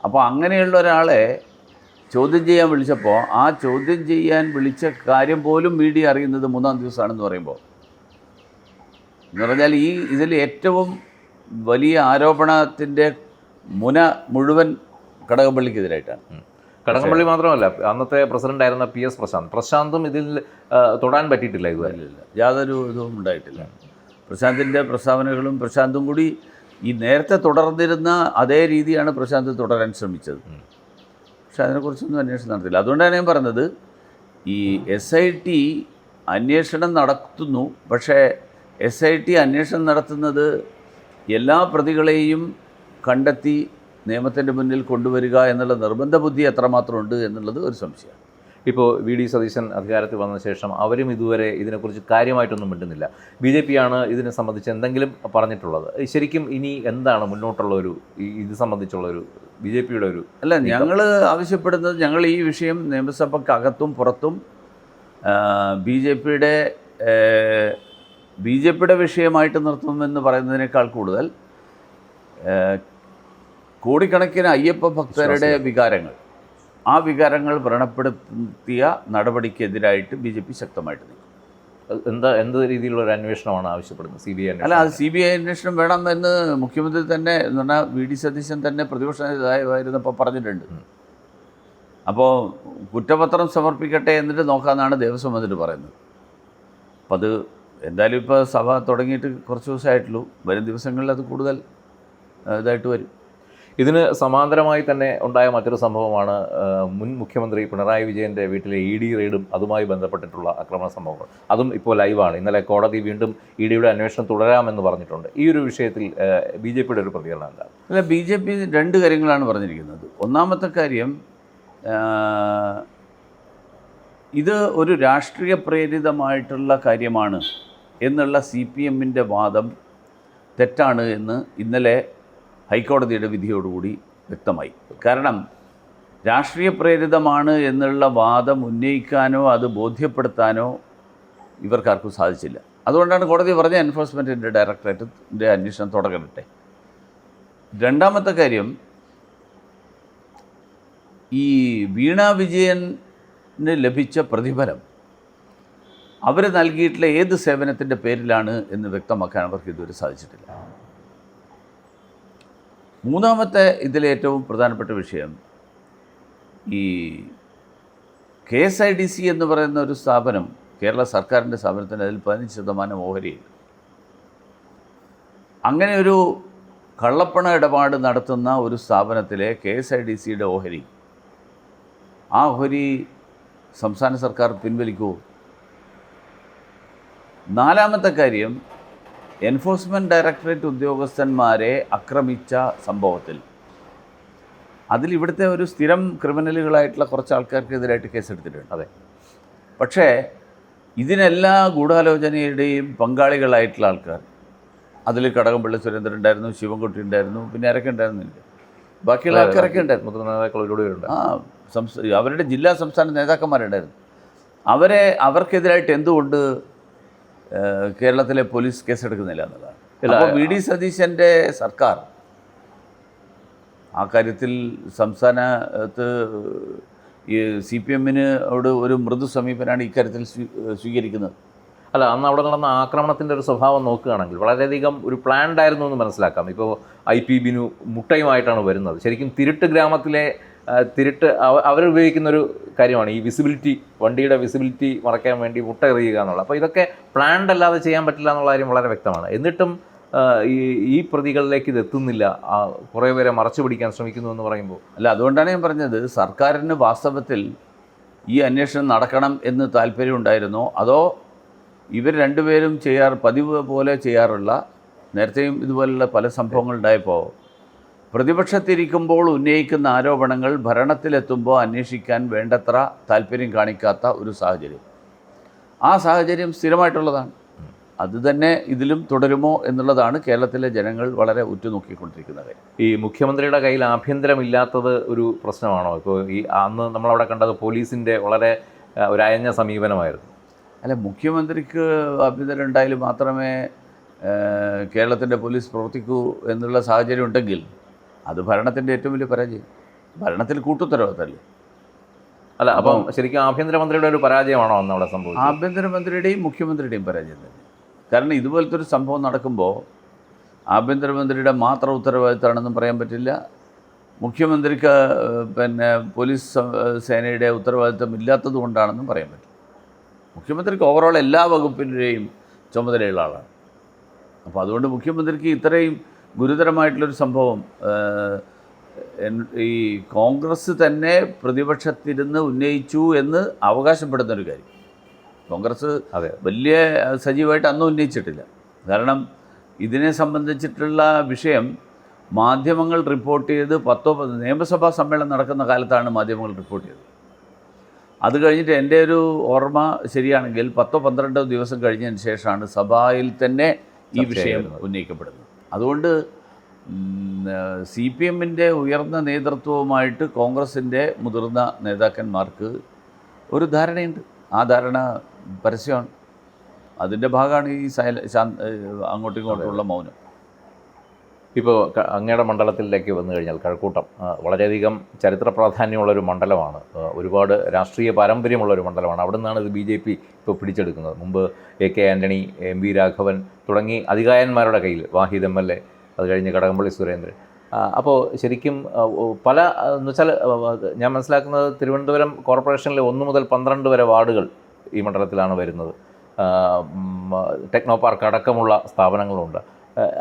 അപ്പോൾ അങ്ങനെയുള്ള ഒരാളെ ചോദ്യം ചെയ്യാൻ വിളിച്ചപ്പോൾ ആ ചോദ്യം ചെയ്യാൻ വിളിച്ച കാര്യം പോലും മീഡിയ അറിയുന്നത് 3-ാം ദിവസമാണെന്ന് പറയുമ്പോൾ, എന്ന് പറഞ്ഞാൽ ഇതിൽ ഏറ്റവും വലിയ ആരോപണത്തിൻ്റെ മുന മുഴുവൻ കടകംപള്ളിക്കെതിരായിട്ടാണ്. കടകംപള്ളി മാത്രമല്ല, അന്നത്തെ പ്രസിഡൻ്റായിരുന്ന PS പ്രശാന്തും ഇതിൽ തൊടാൻ പറ്റിയിട്ടില്ല. ഇതുവരെ യാതൊരു ഇതും ഉണ്ടായിട്ടില്ല. പ്രശാന്തിൻ്റെ പ്രസ്താവനകളും പ്രശാന്തും കൂടി ഈ നേരത്തെ തുടർന്നിരുന്ന അതേ രീതിയാണ് പ്രശാന്ത് തുടരാൻ ശ്രമിച്ചത്. പക്ഷെ അതിനെക്കുറിച്ചൊന്നും അന്വേഷണം നടത്തില്ല. അതുകൊണ്ടാണ് ഞാൻ പറഞ്ഞത്, ഈ SIT അന്വേഷണം നടത്തുന്നു. പക്ഷേ SIT അന്വേഷണം നടത്തുന്നത് എല്ലാ പ്രതികളെയും കണ്ടെത്തി നിയമത്തിൻ്റെ മുന്നിൽ കൊണ്ടുവരിക എന്നുള്ള നിർബന്ധ ബുദ്ധി എത്രമാത്രം ഉണ്ട് എന്നുള്ളത് ഒരു സംശയമാണ്. ഇപ്പോൾ വി ഡി സതീശൻ അധികാരത്തിൽ വന്ന ശേഷം അവരും ഇതുവരെ ഇതിനെക്കുറിച്ച് കാര്യമായിട്ടൊന്നും മിണ്ടുന്നില്ല. BJP ആണ് ഇതിനെ സംബന്ധിച്ച് എന്തെങ്കിലും പറഞ്ഞിട്ടുള്ളത്? ശരിക്കും ഇനി എന്താണ് മുന്നോട്ടുള്ള ഇത് സംബന്ധിച്ചുള്ളൊരു BJPയുടെ ഒരു അല്ല, ഞങ്ങൾ ആവശ്യപ്പെടുന്നത്, ഞങ്ങൾ ഈ വിഷയം നിയമസഭക്കകത്തും പുറത്തും ബി ജെ പിയുടെ വിഷയമായിട്ട് നിർത്തുമെന്ന് പറയുന്നതിനേക്കാൾ കൂടുതൽ കോടിക്കണക്കിന് അയ്യപ്പ ഭക്തരുടെ വികാരങ്ങൾ, ആ വികാരങ്ങൾ വ്രണപ്പെടുത്തിയ നടപടിക്കെതിരായിട്ട് BJP ശക്തമായിട്ട് നിൽക്കും. എന്ത് രീതിയിലുള്ള ഒരു അന്വേഷണമാണ് ആവശ്യപ്പെടുന്നത്? CBI അല്ല, അത് CBI അന്വേഷണം വേണമെന്ന് മുഖ്യമന്ത്രി തന്നെ, എന്ന് പറഞ്ഞാൽ VD സതീശൻ തന്നെ പ്രതിപക്ഷ നേതാവായിരുന്നപ്പോൾ പറഞ്ഞിട്ടുണ്ട്. അപ്പോൾ കുറ്റപത്രം സമർപ്പിക്കട്ടെ എന്നിട്ട് നോക്കാമെന്നാണ് ദേവസ്വം മന്ത്രി പറയുന്നത്. അപ്പോൾ അത് എന്തായാലും ഇപ്പോൾ സഭ തുടങ്ങിയിട്ട് കുറച്ച് ദിവസമായിട്ടുള്ളൂ. വരും ദിവസങ്ങളിൽ അത് കൂടുതൽ ഇതായിട്ട് വരും. ഇതിന് സമാന്തരമായി തന്നെ ഉണ്ടായ മറ്റൊരു സംഭവമാണ് മുൻ മുഖ്യമന്ത്രി പിണറായി വിജയൻ്റെ വീട്ടിലെ ED റെയ്ഡും അതുമായി ബന്ധപ്പെട്ടിട്ടുള്ള ആക്രമണ സംഭവങ്ങൾ. അതും ഇപ്പോൾ ലൈവാണ്. ഇന്നലെ കോടതി വീണ്ടും EDയുടെ അന്വേഷണം തുടരാമെന്ന് പറഞ്ഞിട്ടുണ്ട്. ഈ ഒരു വിഷയത്തിൽ BJPയുടെ ഒരു പ്രതികരണം എന്താണ്? അല്ല, BJP രണ്ട് കാര്യങ്ങളാണ് പറഞ്ഞിരിക്കുന്നത്. ഒന്നാമത്തെ കാര്യം, ഇത് ഒരു രാഷ്ട്രീയ പ്രേരിതമായിട്ടുള്ള കാര്യമാണ് എന്നുള്ള CPMൻ്റെ വാദം തെറ്റാണ് എന്ന് ഇന്നലെ ഹൈക്കോടതിയുടെ വിധിയോടുകൂടി വ്യക്തമായി. കാരണം രാഷ്ട്രീയ പ്രേരിതമാണ് എന്നുള്ള വാദം ഉന്നയിക്കാനോ അത് ബോധ്യപ്പെടുത്താനോ ഇവർക്കാർക്കും സാധിച്ചില്ല. അതുകൊണ്ടാണ് കോടതി പറഞ്ഞ എൻഫോഴ്സ്മെൻറ്റിൻ്റെ ഡയറക്ടറേറ്റിൻ്റെ അന്വേഷണം തുടങ്ങട്ടെ. രണ്ടാമത്തെ കാര്യം, ഈ വീണ വിജയന് ലഭിച്ച പ്രതിഫലം അവർ നൽകിയിട്ടുള്ള ഏത് സേവനത്തിൻ്റെ പേരിലാണ് എന്ന് വ്യക്തമാക്കാൻ അവർക്ക് ഇതുവരെ സാധിച്ചിട്ടില്ല. മൂന്നാമത്തെ ഇതിലേറ്റവും പ്രധാനപ്പെട്ട വിഷയം, ഈ KSIDC എന്ന് പറയുന്ന ഒരു സ്ഥാപനം, കേരള സർക്കാരിൻ്റെ സ്ഥാപനത്തിന് അതിൽ 15% ഓഹരിയുണ്ട്. അങ്ങനെ ഒരു കള്ളപ്പണ ഇടപാട് നടത്തുന്ന ഒരു സ്ഥാപനത്തിലെ KSIDCയുടെ ഓഹരി, ആ ഓഹരി സംസ്ഥാന സർക്കാർ പിൻവലിക്കുമോ? നാലാമത്തെ കാര്യം, എൻഫോഴ്സ്മെൻറ്റ് ഡയറക്ടറേറ്റ് ഉദ്യോഗസ്ഥന്മാരെ ആക്രമിച്ച സംഭവത്തിൽ അതിൽ ഇവിടുത്തെ ഒരു സ്ഥിരം ക്രിമിനലുകളായിട്ടുള്ള കുറച്ച് ആൾക്കാർക്കെതിരായിട്ട് കേസെടുത്തിട്ടുണ്ട്. അതെ, പക്ഷേ ഇതിനെല്ലാ ഗൂഢാലോചനയുടെയും പങ്കാളികളായിട്ടുള്ള ആൾക്കാർ, അതിൽ കടകംപള്ളി സുരേന്ദ്രൻ ഉണ്ടായിരുന്നു, ശിവൻകുട്ടി ഉണ്ടായിരുന്നു, പിന്നെ ആരൊക്കെ ഉണ്ടായിരുന്നില്ല, ബാക്കിയുള്ള ആൾക്കാരൊക്കെ ഉണ്ടായിരുന്നു. മുതിർന്ന നേതാക്കളോടുണ്ട്. അവരുടെ ജില്ലാ സംസ്ഥാന നേതാക്കന്മാരുണ്ടായിരുന്നു. അവർക്കെതിരായിട്ട് എന്തുകൊണ്ട് കേരളത്തിലെ പോലീസ് കേസെടുക്കുന്നില്ല എന്നതാണ്. അപ്പോൾ VD സതീശൻ്റെ സർക്കാർ ആ കാര്യത്തിൽ സംസ്ഥാനത്ത് ഈ CPMനോട് ഒരു മൃദു സമീപനാണ് ഇക്കാര്യത്തിൽ സ്വീകരിക്കുന്നത്. അല്ല, അന്ന് അവിടെ നടന്ന ആക്രമണത്തിൻ്റെ ഒരു സ്വഭാവം നോക്കുകയാണെങ്കിൽ വളരെയധികം ഒരു പ്ലാൻഡ് ആയിരുന്നു എന്ന് മനസ്സിലാക്കാം. ഇപ്പോൾ IP ബിനു മുട്ടയുമായിട്ടാണ് വരുന്നത്. ശരിക്കും തിരുട്ട് ഗ്രാമത്തിലെ അവരുപയോഗിക്കുന്നൊരു കാര്യമാണ് ഈ വിസിബിലിറ്റി, വണ്ടിയുടെ വിസിബിലിറ്റി മറയ്ക്കാൻ വേണ്ടി മുട്ട എറിയുക എന്നുള്ളത്. അപ്പോൾ ഇതൊക്കെ പ്ലാൻഡ് അല്ലാതെ ചെയ്യാൻ പറ്റില്ല എന്നുള്ള കാര്യം വളരെ വ്യക്തമാണ്. എന്നിട്ടും ഈ പ്രതികളിലേക്ക് ഇത് എത്തുന്നില്ല, കുറേ പേരെ മറച്ചു പിടിക്കാൻ ശ്രമിക്കുന്നു എന്ന് പറയുമ്പോൾ. അല്ല, അതുകൊണ്ടാണ് ഞാൻ പറഞ്ഞത്, സർക്കാരിന് വാസ്തവത്തിൽ ഈ അന്വേഷണം നടക്കണം എന്ന് താല്പര്യമുണ്ടായിരുന്നോ, അതോ ഇവർ രണ്ടുപേരും പതിവ് പോലെ ചെയ്യാറുള്ള, നേരത്തെയും ഇതുപോലുള്ള പല സംഭവങ്ങളുണ്ടായപ്പോൾ പ്രതിപക്ഷത്തിരിക്കുമ്പോൾ ഉന്നയിക്കുന്ന ആരോപണങ്ങൾ ഭരണത്തിലെത്തുമ്പോൾ അന്വേഷിക്കാൻ വേണ്ടത്ര താല്പര്യം കാണിക്കാത്ത ഒരു സാഹചര്യം, ആ സാഹചര്യം സ്ഥിരമായിട്ടുള്ളതാണ്. അതുതന്നെ ഇതിലും തുടരുമോ എന്നുള്ളതാണ് കേരളത്തിലെ ജനങ്ങൾ വളരെ ഉറ്റുനോക്കിക്കൊണ്ടിരിക്കുന്നത്. ഈ മുഖ്യമന്ത്രിയുടെ കയ്യിൽ ആഭ്യന്തരമില്ലാത്തത് ഒരു പ്രശ്നമാണോ? ഇപ്പോൾ അന്ന് നമ്മളവിടെ കണ്ടത് പോലീസിൻ്റെ വളരെ ഒരു അയഞ്ഞ സമീപനമായിരുന്നു. അല്ല, മുഖ്യമന്ത്രിക്ക് ആഭ്യന്തരം ഉണ്ടായാലും മാത്രമേ കേരളത്തിൻ്റെ പോലീസ് പ്രവർത്തിക്കൂ എന്നുള്ള സാഹചര്യം ഉണ്ടെങ്കിൽ അത് ഭരണത്തിൻ്റെ ഏറ്റവും വലിയ പരാജയം. ഭരണത്തിൽ കൂട്ടുത്തരവാദിത്തമല്ലേ? അല്ല, അപ്പം ശരിക്കും ആഭ്യന്തരമന്ത്രിയുടെ ഒരു പരാജയമാണോ അന്ന് അവിടെ സംഭവിച്ചത്? ആഭ്യന്തരമന്ത്രിയുടെയും മുഖ്യമന്ത്രിയുടെയും പരാജയം തന്നെ. കാരണം ഇതുപോലത്തെ ഒരു സംഭവം നടക്കുമ്പോൾ ആഭ്യന്തരമന്ത്രിയുടെ മാത്രം ഉത്തരവാദിത്തമാണെന്നും പറയാൻ പറ്റില്ല, മുഖ്യമന്ത്രിക്ക് പോലീസ് സേനയുടെ ഉത്തരവാദിത്തം ഇല്ലാത്തത് കൊണ്ടാണെന്നും പറയാൻ പറ്റില്ല. മുഖ്യമന്ത്രിക്ക് ഓവറോൾ എല്ലാ വകുപ്പിൻ്റെയും ചുമതലയുള്ള ആളാണ്. അപ്പോൾ അതുകൊണ്ട് മുഖ്യമന്ത്രിക്ക് ഇത്രയും ഗുരുതരമായിട്ടുള്ളൊരു സംഭവം ഈ കോൺഗ്രസ് തന്നെ പ്രതിപക്ഷത്തിരുന്ന് ഉന്നയിച്ചു എന്ന് അവകാശപ്പെടുന്നൊരു കാര്യം കോൺഗ്രസ് വലിയ സജീവമായിട്ട് അന്നും ഉന്നയിച്ചിട്ടില്ല. കാരണം ഇതിനെ സംബന്ധിച്ചിട്ടുള്ള വിഷയം മാധ്യമങ്ങൾ റിപ്പോർട്ട് ചെയ്ത് 10 നിയമസഭാ സമ്മേളനം നടക്കുന്ന കാലത്താണ് മാധ്യമങ്ങൾ റിപ്പോർട്ട് ചെയ്തത്. അത് കഴിഞ്ഞിട്ട് എൻ്റെ ഒരു ഓർമ്മ ശരിയാണെങ്കിൽ 10-12 ദിവസം കഴിഞ്ഞതിന് ശേഷമാണ് സഭയിൽ തന്നെ ഈ വിഷയം ഉന്നയിക്കപ്പെടുന്നത്. അതുകൊണ്ട് CPM-ൻ്റെ ഉയർന്ന നേതൃത്വവുമായിട്ട് കോൺഗ്രസിൻ്റെ മുതിർന്ന നേതാക്കന്മാർക്ക് ഒരു ധാരണയുണ്ട്. ആ ധാരണ പരസ്യമാണ്. അതിൻ്റെ ഭാഗമാണ് ഈ അങ്ങോട്ടും ഇങ്ങോട്ടുമുള്ള മൗനം. ഇപ്പോൾ അങ്ങയുടെ മണ്ഡലത്തിലേക്ക് വന്നു കഴിഞ്ഞാൽ കഴക്കൂട്ടം വളരെയധികം ചരിത്ര പ്രാധാന്യമുള്ളൊരു മണ്ഡലമാണ്, ഒരുപാട് രാഷ്ട്രീയ പാരമ്പര്യമുള്ളൊരു മണ്ഡലമാണ്. അവിടെ നിന്നാണ് ഇത് BJP ഇപ്പോൾ പിടിച്ചെടുക്കുന്നത്. മുമ്പ് AK ആൻ്റണി, MV രാഘവൻ തുടങ്ങി അധികായന്മാരുടെ കയ്യിൽ, വാഹിദ് MLA, അത് കഴിഞ്ഞ് കടകംപള്ളി സുരേന്ദ്രൻ. അപ്പോൾ ശരിക്കും പല എന്ന് വെച്ചാൽ ഞാൻ മനസ്സിലാക്കുന്നത് തിരുവനന്തപുരം കോർപ്പറേഷനിലെ 1 മുതൽ 12 വരെ വാർഡുകൾ ഈ മണ്ഡലത്തിലാണ് വരുന്നത്. ടെക്നോ പാർക്ക് അടക്കമുള്ള സ്ഥാപനങ്ങളുണ്ട്.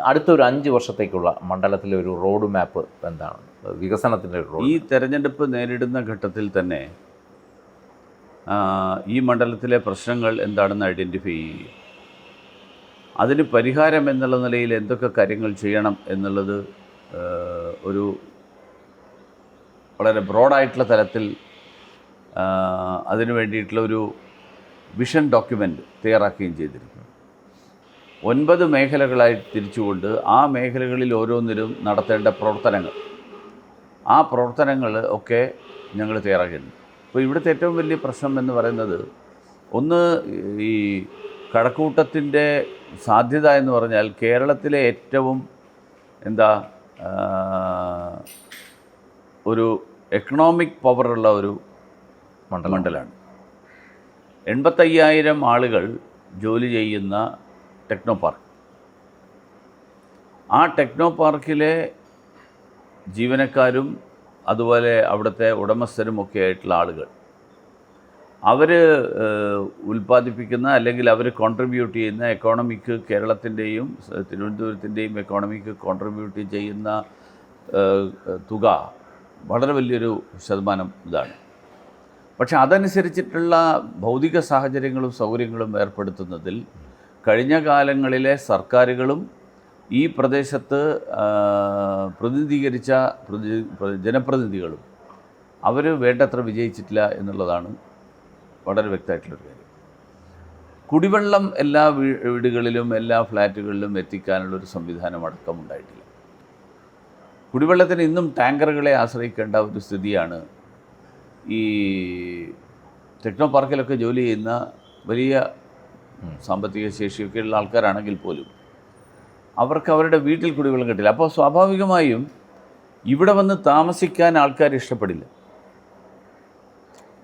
അടുത്തൊരു 5 വർഷത്തേക്കുള്ള മണ്ഡലത്തിലെ ഒരു റോഡ് മാപ്പ് എന്താണ്, വികസനത്തിൻ്റെ ഒരു റോഡ്? ഈ തെരഞ്ഞെടുപ്പ് നേരിടുന്ന ഘട്ടത്തിൽ തന്നെ ഈ മണ്ഡലത്തിലെ പ്രശ്നങ്ങൾ എന്താണെന്ന് ഐഡൻറ്റിഫൈ ചെയ്യുക, അതിന് പരിഹാരം എന്നുള്ള നിലയിൽ എന്തൊക്കെ കാര്യങ്ങൾ ചെയ്യണം എന്നുള്ളത് ഒരു വളരെ ബ്രോഡായിട്ടുള്ള തലത്തിൽ അതിനു വേണ്ടിയിട്ടുള്ള ഒരു വിഷൻ ഡോക്യുമെൻ്റ് തയ്യാറാക്കുകയും ചെയ്തിരിക്കുന്നു. 9 മേഖലകളായി തിരിച്ചുകൊണ്ട് ആ മേഖലകളിൽ ഓരോന്നിലും നടത്തേണ്ട പ്രവർത്തനങ്ങൾ, ആ പ്രവർത്തനങ്ങൾ ഒക്കെ ഞങ്ങൾ തയ്യാറാക്കിയിട്ടുണ്ട്. അപ്പോൾ ഇവിടുത്തെ ഏറ്റവും വലിയ പ്രശ്നം എന്ന് പറയുന്നത്, ഒന്ന് ഈ കഴക്കൂട്ടത്തിൻ്റെ സാധ്യത എന്ന് പറഞ്ഞാൽ കേരളത്തിലെ ഏറ്റവും ഒരു എക്കണോമിക് പവറുള്ള ഒരു മണ്ഡലമാണ്. 85,000 ആളുകൾ ജോലി ചെയ്യുന്ന ടെക്നോ പാർക്ക്. ആ ടെക്നോ പാർക്കിലെ ജീവനക്കാരും അതുപോലെ അവിടുത്തെ ഉടമസ്ഥരും ഒക്കെ ആയിട്ടുള്ള ആളുകൾ, അവർ ഉൽപ്പാദിപ്പിക്കുന്ന അല്ലെങ്കിൽ അവർ കോൺട്രിബ്യൂട്ട് ചെയ്യുന്ന എക്കോണമിക്ക്, കേരളത്തിൻ്റെയും തിരുവനന്തപുരത്തിൻ്റെയും എക്കോണമിക്ക് കോൺട്രിബ്യൂട്ട് ചെയ്യുന്ന തുക വളരെ വലിയൊരു ശതമാനം ഇതാണ്. പക്ഷെ അതനുസരിച്ചിട്ടുള്ള ഭൗതിക സാഹചര്യങ്ങളും സൗകര്യങ്ങളും ഏർപ്പെടുത്തുന്നതിൽ കഴിഞ്ഞ കാലങ്ങളിലെ സർക്കാരുകളും ഈ പ്രദേശത്ത് പ്രതിനിധീകരിച്ച ജനപ്രതിനിധികളും അവർ വേണ്ടത്ര വിജയിച്ചിട്ടില്ല എന്നുള്ളതാണ് വളരെ വ്യക്തമായിട്ടുള്ളൊരു കാര്യം. കുടിവെള്ളം എല്ലാ വീടുകളിലും എല്ലാ ഫ്ലാറ്റുകളിലും എത്തിക്കാനുള്ളൊരു സംവിധാനം അടക്കം ഉണ്ടായിട്ടില്ല. കുടിവെള്ളത്തിന് ഇന്നും ടാങ്കറുകളെ ആശ്രയിക്കേണ്ട ഒരു സ്ഥിതിയാണ്. ഈ ടെക്നോ പാർക്കിലൊക്കെ ജോലി ചെയ്യുന്ന വലിയ സാമ്പത്തിക ശേഷിയൊക്കെയുള്ള ആൾക്കാരാണെങ്കിൽ പോലും അവർക്ക് അവരുടെ വീട്ടിൽ കുടിവെള്ളം കിട്ടില്ല. അപ്പോൾ സ്വാഭാവികമായും ഇവിടെ വന്ന് താമസിക്കാൻ ആൾക്കാർ ഇഷ്ടപ്പെടില്ല.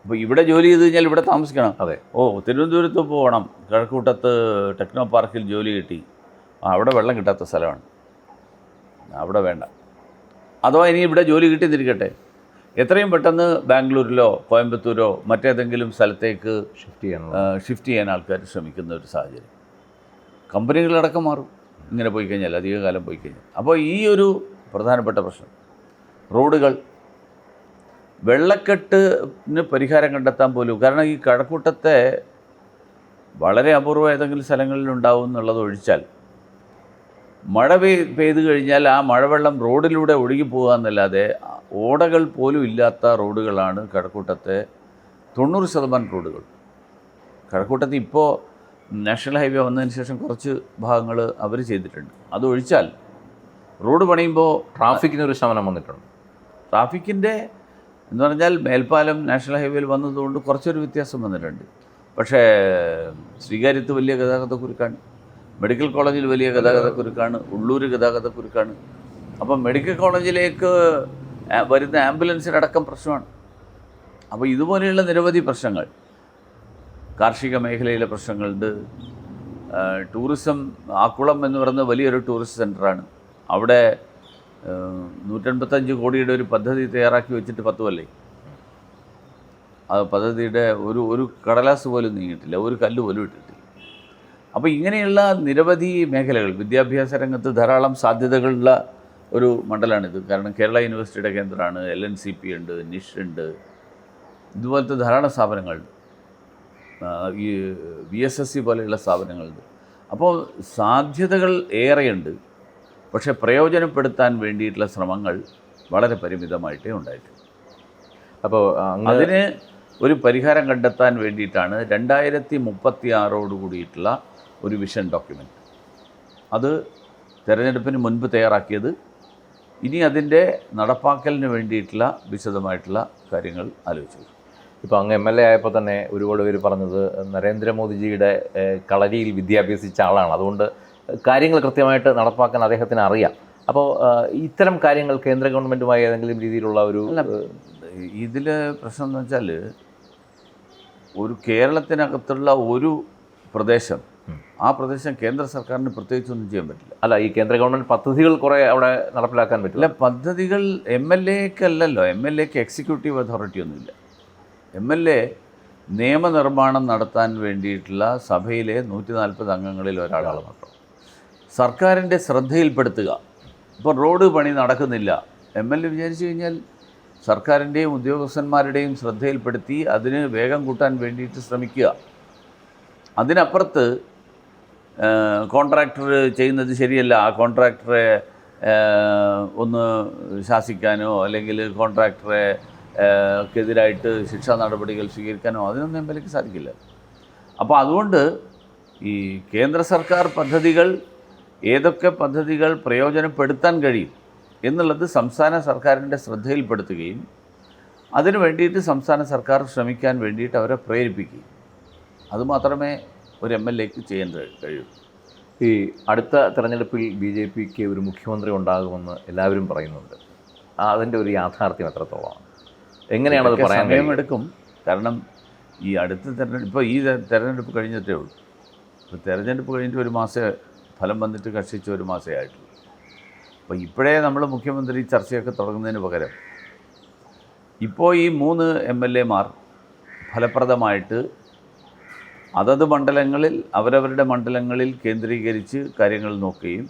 അപ്പോൾ ഇവിടെ ജോലി ചെയ്ത് കഴിഞ്ഞാൽ ഇവിടെ താമസിക്കണം. അതെ, തിരുവനന്തപുരത്ത് പോകണം, കഴക്കൂട്ടത്ത് ടെക്നോ പാർക്കിൽ ജോലി കിട്ടി, അവിടെ വെള്ളം കിട്ടാത്ത സ്ഥലമാണ്, അവിടെ വേണ്ട. അഥവാ ഇനി ഇവിടെ ജോലി കിട്ടിയെന്നിരിക്കട്ടെ, എത്രയും പെട്ടെന്ന് ബാംഗ്ലൂരിലോ കോയമ്പത്തൂരോ മറ്റേതെങ്കിലും സ്ഥലത്തേക്ക് ഷിഫ്റ്റ് ചെയ്യാൻ ആൾക്കാർ ശ്രമിക്കുന്ന ഒരു സാഹചര്യം. കമ്പനികളടക്കം മാറും ഇങ്ങനെ പോയി കഴിഞ്ഞാൽ, അധികകാലം പോയി കഴിഞ്ഞാൽ. അപ്പോൾ ഈ ഒരു പ്രധാനപ്പെട്ട പ്രശ്നം, റോഡുകൾ, വെള്ളക്കെട്ടിന് പരിഹാരം കണ്ടെത്താൻ പോലും, കാരണം ഈ കഴക്കൂട്ടത്തെ വളരെ അപൂർവം ഏതെങ്കിലും സ്ഥലങ്ങളിൽ ഉണ്ടാവും എന്നുള്ളത് ഒഴിച്ചാൽ, മഴ പെയ്തു കഴിഞ്ഞാൽ ആ മഴവെള്ളം റോഡിലൂടെ ഒഴുകിപ്പോകുക എന്നല്ലാതെ ഓടകൾ പോലും ഇല്ലാത്ത റോഡുകളാണ് കഴക്കൂട്ടത്തെ 90% റോഡുകൾ. കഴക്കൂട്ടത്ത് ഇപ്പോൾ നാഷണൽ ഹൈവേ വന്നതിന് ശേഷം കുറച്ച് ഭാഗങ്ങൾ അവർ ചെയ്തിട്ടുണ്ട്. അതൊഴിച്ചാൽ റോഡ് പണിയുമ്പോൾ ട്രാഫിക്കിനൊരു ശമനം വന്നിട്ടുണ്ട്. ട്രാഫിക്കിൻ്റെ എന്ന് പറഞ്ഞാൽ മേൽപ്പാലം നാഷണൽ ഹൈവേയിൽ വന്നതുകൊണ്ട് കുറച്ചൊരു വ്യത്യാസം വന്നിട്ടുണ്ട്. പക്ഷേ ശ്രീകാര്യത്ത് വലിയ ഗതാഗതക്കുരുക്കാണ്, മെഡിക്കൽ കോളേജിൽ വലിയ ഗതാഗതക്കുരുക്കാണ്, ഉള്ളൂർ ഗതാഗതക്കുരുക്കാണ്. അപ്പം മെഡിക്കൽ കോളേജിലേക്ക് വരുന്ന ആംബുലൻസിനടക്കം പ്രശ്നമാണ്. അപ്പോൾ ഇതുപോലെയുള്ള നിരവധി പ്രശ്നങ്ങൾ, കാർഷിക മേഖലയിലെ പ്രശ്നങ്ങളുണ്ട്. ടൂറിസം, ആക്കുളം എന്ന് പറയുന്ന വലിയൊരു ടൂറിസ്റ്റ് സെൻ്ററാണ്. അവിടെ 185 കോടിയുടെ ഒരു പദ്ധതി തയ്യാറാക്കി വെച്ചിട്ട് 10 കൊല്ലമായി. ആ പദ്ധതിയുടെ ഒരു കടലാസ് പോലും നീങ്ങിയിട്ടില്ല, ഒരു കല്ല് പോലും ഇട്ടിട്ടില്ല. അപ്പോൾ ഇങ്ങനെയുള്ള നിരവധി മേഖലകൾ, വിദ്യാഭ്യാസ രംഗത്ത് ധാരാളം സാധ്യതകളുള്ള ഒരു മണ്ഡലമാണിത്. കാരണം കേരള യൂണിവേഴ്സിറ്റിയുടെ കേന്ദ്രമാണ്, LNCP ഉണ്ട്, നിഷ് ഉണ്ട്, ഇതുപോലത്തെ ധാരാളം സ്ഥാപനങ്ങളുണ്ട്, ഈ VSSC പോലെയുള്ള സ്ഥാപനങ്ങളുണ്ട്. അപ്പോൾ സാധ്യതകൾ ഏറെയുണ്ട്. പക്ഷേ പ്രയോജനപ്പെടുത്താൻ വേണ്ടിയിട്ടുള്ള ശ്രമങ്ങൾ വളരെ പരിമിതമായിട്ടേ ഉണ്ടായിട്ടുള്ളൂ. അപ്പോൾ അതിന് ഒരു പരിഹാരം കണ്ടെത്താൻ വേണ്ടിയിട്ടാണ് 2036 കൂടിയിട്ടുള്ള ഒരു വിഷൻ ഡോക്യുമെൻ്റ്. അത് തെരഞ്ഞെടുപ്പിന് മുൻപ് തയ്യാറാക്കിയത്. ഇനി അതിൻ്റെ നടപ്പാക്കലിന് വേണ്ടിയിട്ടുള്ള വിശദമായിട്ടുള്ള കാര്യങ്ങൾ ആലോചിച്ചു. ഇപ്പോൾ അങ്ങ് MLA ആയപ്പോൾ തന്നെ ഒരുപാട് പേര് പറഞ്ഞത് നരേന്ദ്രമോദിജിയുടെ കളരിയിൽ വിദ്യാഭ്യസിച്ച ആളാണ്, അതുകൊണ്ട് കാര്യങ്ങൾ കൃത്യമായിട്ട് നടപ്പാക്കാൻ അദ്ദേഹത്തിന് അറിയാം. അപ്പോൾ ഇത്തരം കാര്യങ്ങൾ കേന്ദ്ര ഗവൺമെൻറ്റുമായി ഏതെങ്കിലും രീതിയിലുള്ള ഒരു ഇതിൽ പ്രശ്നം എന്ന് വെച്ചാൽ, ഒരു കേരളത്തിനകത്തുള്ള ഒരു പ്രദേശം, ആ പ്രദേശം കേന്ദ്ര സർക്കാരിന് പ്രത്യേകിച്ചൊന്നും ചെയ്യാൻ പറ്റില്ല. അല്ല, ഈ കേന്ദ്ര ഗവൺമെൻറ് പദ്ധതികൾ കുറേ അവിടെ നടപ്പിലാക്കാൻ പറ്റില്ല. പദ്ധതികൾ MLAക്കല്ലല്ലോ, MLAക്ക് എക്സിക്യൂട്ടീവ് അതോറിറ്റി ഒന്നുമില്ല. MLA നിയമനിർമ്മാണം നടത്താൻ വേണ്ടിയിട്ടുള്ള സഭയിലെ 140 അംഗങ്ങളിൽ ഒരാൾ മാത്രം. സർക്കാരിൻ്റെ ശ്രദ്ധയിൽപ്പെടുത്തുക. ഇപ്പോൾ റോഡ് പണി നടക്കുന്നില്ല, MLA വിചാരിച്ചു കഴിഞ്ഞാൽ സർക്കാരിൻ്റെയും ഉദ്യോഗസ്ഥന്മാരുടെയും ശ്രദ്ധയിൽപ്പെടുത്തി അതിന് വേഗം കൂട്ടാൻ വേണ്ടിയിട്ട് ശ്രമിക്കുക. അതിനപ്പുറത്ത് കോൺട്രാക്ടർ ചെയ്യുന്നത് ശരിയല്ല, ആ കോൺട്രാക്ടറെ ഒന്ന് ശാസിക്കാനോ അല്ലെങ്കിൽ കോൺട്രാക്ടറെ ക്കെതിരായിട്ട് ശിക്ഷാ നടപടികൾ സ്വീകരിക്കാനോ അതിനൊന്നും MLAക്ക് സാധിക്കില്ല. അപ്പോൾ അതുകൊണ്ട് ഈ കേന്ദ്ര സർക്കാർ പദ്ധതികൾ, ഏതൊക്കെ പദ്ധതികൾ പ്രയോജനപ്പെടുത്താൻ കഴിയും എന്നുള്ളത് സംസ്ഥാന സർക്കാരിൻ്റെ ശ്രദ്ധയിൽപ്പെടുത്തുകയും അതിനു വേണ്ടിയിട്ട് സംസ്ഥാന സർക്കാർ ശ്രമിക്കാൻ വേണ്ടിയിട്ട് അവരെ പ്രേരിപ്പിക്കുകയും, അതുമാത്രമേ ഒരു MLAക്ക് ചെയ്യാൻ കഴിയൂ. ഈ അടുത്ത തെരഞ്ഞെടുപ്പിൽ BJPക്ക് ഒരു മുഖ്യമന്ത്രി ഉണ്ടാകുമെന്ന് എല്ലാവരും പറയുന്നുണ്ട്. അതിൻ്റെ ഒരു യാഥാർത്ഥ്യം എത്രത്തോളമാണ്? എങ്ങനെയാണത് പറയാൻ? സമയമെടുക്കും. കാരണം ഈ അടുത്ത തെരഞ്ഞെടുപ്പ്, ഇപ്പോൾ ഈ തെരഞ്ഞെടുപ്പ് കഴിഞ്ഞിട്ടേ ഉള്ളൂ. ഇപ്പോൾ തെരഞ്ഞെടുപ്പ് കഴിഞ്ഞിട്ട് ഒരു മാസം, ഫലം വന്നിട്ട് കഷ്ടിച്ച് ഒരു മാസമേ ആയിട്ടുള്ളൂ. അപ്പോൾ ഇപ്പോഴേ നമ്മൾ മുഖ്യമന്ത്രി ചർച്ചയൊക്കെ തുടങ്ങുന്നതിന് പകരം ഇപ്പോൾ ഈ 3 MLAമാർ ഫലപ്രദമായിട്ട് അതത് മണ്ഡലങ്ങളിൽ അവരവരുടെ മണ്ഡലങ്ങളിൽ കേന്ദ്രീകരിച്ച് കാര്യങ്ങൾ നോക്കുകയും,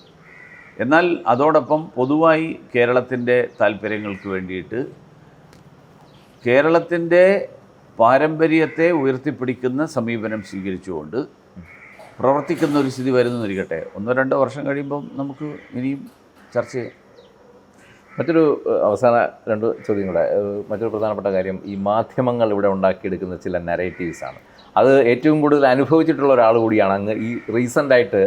എന്നാൽ അതോടൊപ്പം പൊതുവായി കേരളത്തിൻ്റെ താല്പര്യങ്ങൾക്ക് വേണ്ടിയിട്ട് കേരളത്തിൻ്റെ പാരമ്പര്യത്തെ ഉയർത്തിപ്പിടിക്കുന്ന സമീപനം സ്വീകരിച്ചുകൊണ്ട് പ്രവർത്തിക്കുന്ന ഒരു സ്ഥിതി വരുന്നിരിക്കട്ടെ. 1-2 വർഷം കഴിയുമ്പം നമുക്ക് ഇനിയും ചർച്ച ചെയ്യാം. മറ്റൊരു അവസാന 2 ചോദ്യം കൂടെ. മറ്റൊരു പ്രധാനപ്പെട്ട കാര്യം, ഈ മാധ്യമങ്ങൾ ഇവിടെ ഉണ്ടാക്കിയെടുക്കുന്ന ചില നരേറ്റീവ്സാണ്. അത് ഏറ്റവും കൂടുതൽ അനുഭവിച്ചിട്ടുള്ള ഒരാൾ കൂടിയാണ് അങ്ങ്. ഈ റീസെൻ്റായിട്ട്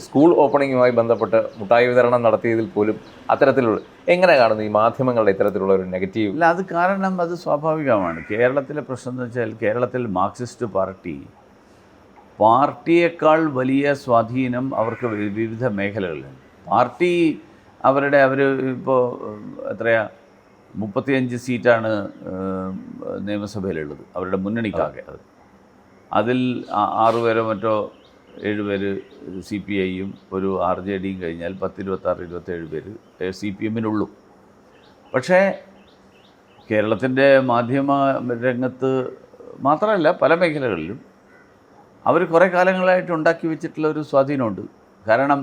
സ്കൂൾ ഓപ്പണിങ്ങുമായി ബന്ധപ്പെട്ട് മുട്ടായി വിതരണം നടത്തിയതിൽ പോലും അത്തരത്തിലുള്ള, എങ്ങനെ കാണുന്നു ഈ മാധ്യമങ്ങളുടെ ഇത്തരത്തിലുള്ള ഒരു നെഗറ്റീവ്? ഇല്ല, അത് കാരണം അത് സ്വാഭാവികമാണ്. കേരളത്തിലെ പ്രശ്നം എന്ന് വെച്ചാൽ, കേരളത്തിൽ മാർക്സിസ്റ്റ് പാർട്ടിയേക്കാൾ വലിയ സ്വാധീനം അവർക്ക് വിവിധ മേഖലകളിലുണ്ട്. പാർട്ടി അവർ ഇപ്പോൾ എത്രയാ 35 സീറ്റാണ് നിയമസഭയിലുള്ളത് അവരുടെ മുന്നണിക്കാകെ. അതിൽ 6 പേരോ മറ്റോ 7 പേര് CPIയും ഒരു RJDയും കഴിഞ്ഞാൽ 10, 26, 27 പേര് CPMനുള്ളൂ. പക്ഷേ കേരളത്തിൻ്റെ മാധ്യമ രംഗത്ത് മാത്രമല്ല, പല മേഖലകളിലും അവർ കുറേ കാലങ്ങളായിട്ട് ഉണ്ടാക്കി വെച്ചിട്ടുള്ള ഒരു സ്വാധീനമുണ്ട്. കാരണം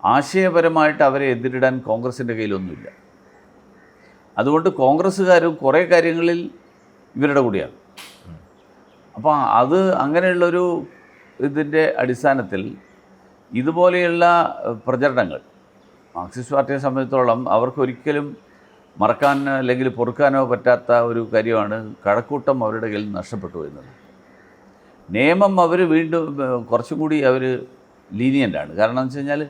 ആശയപരമായിട്ട് അവരെ എതിരിടാൻ കോൺഗ്രസിൻ്റെ കയ്യിലൊന്നുമില്ല. അതുകൊണ്ട് കോൺഗ്രസ്സുകാരും കുറേ കാര്യങ്ങളിൽ ഇവരുടെ കൂടിയാണ്. അപ്പോൾ അത് അങ്ങനെയുള്ളൊരു ഇതിൻ്റെ അടിസ്ഥാനത്തിൽ ഇതുപോലെയുള്ള പ്രചരണങ്ങൾ മാർക്സിസ്റ്റ് പാർട്ടിയെ സംബന്ധിച്ചിടത്തോളം അവർക്കൊരിക്കലും മറക്കാൻ അല്ലെങ്കിൽ പൊറുക്കാനോ പറ്റാത്ത ഒരു കാര്യമാണ് കഴക്കൂട്ടം അവരുടെ കയ്യിൽ നഷ്ടപ്പെട്ടു എന്നത്. നിയമം അവർ വീണ്ടും കുറച്ചും കൂടി അവർ ലീനിയൻ്റാണ്. കാരണം എന്ന് വെച്ച് കഴിഞ്ഞാൽ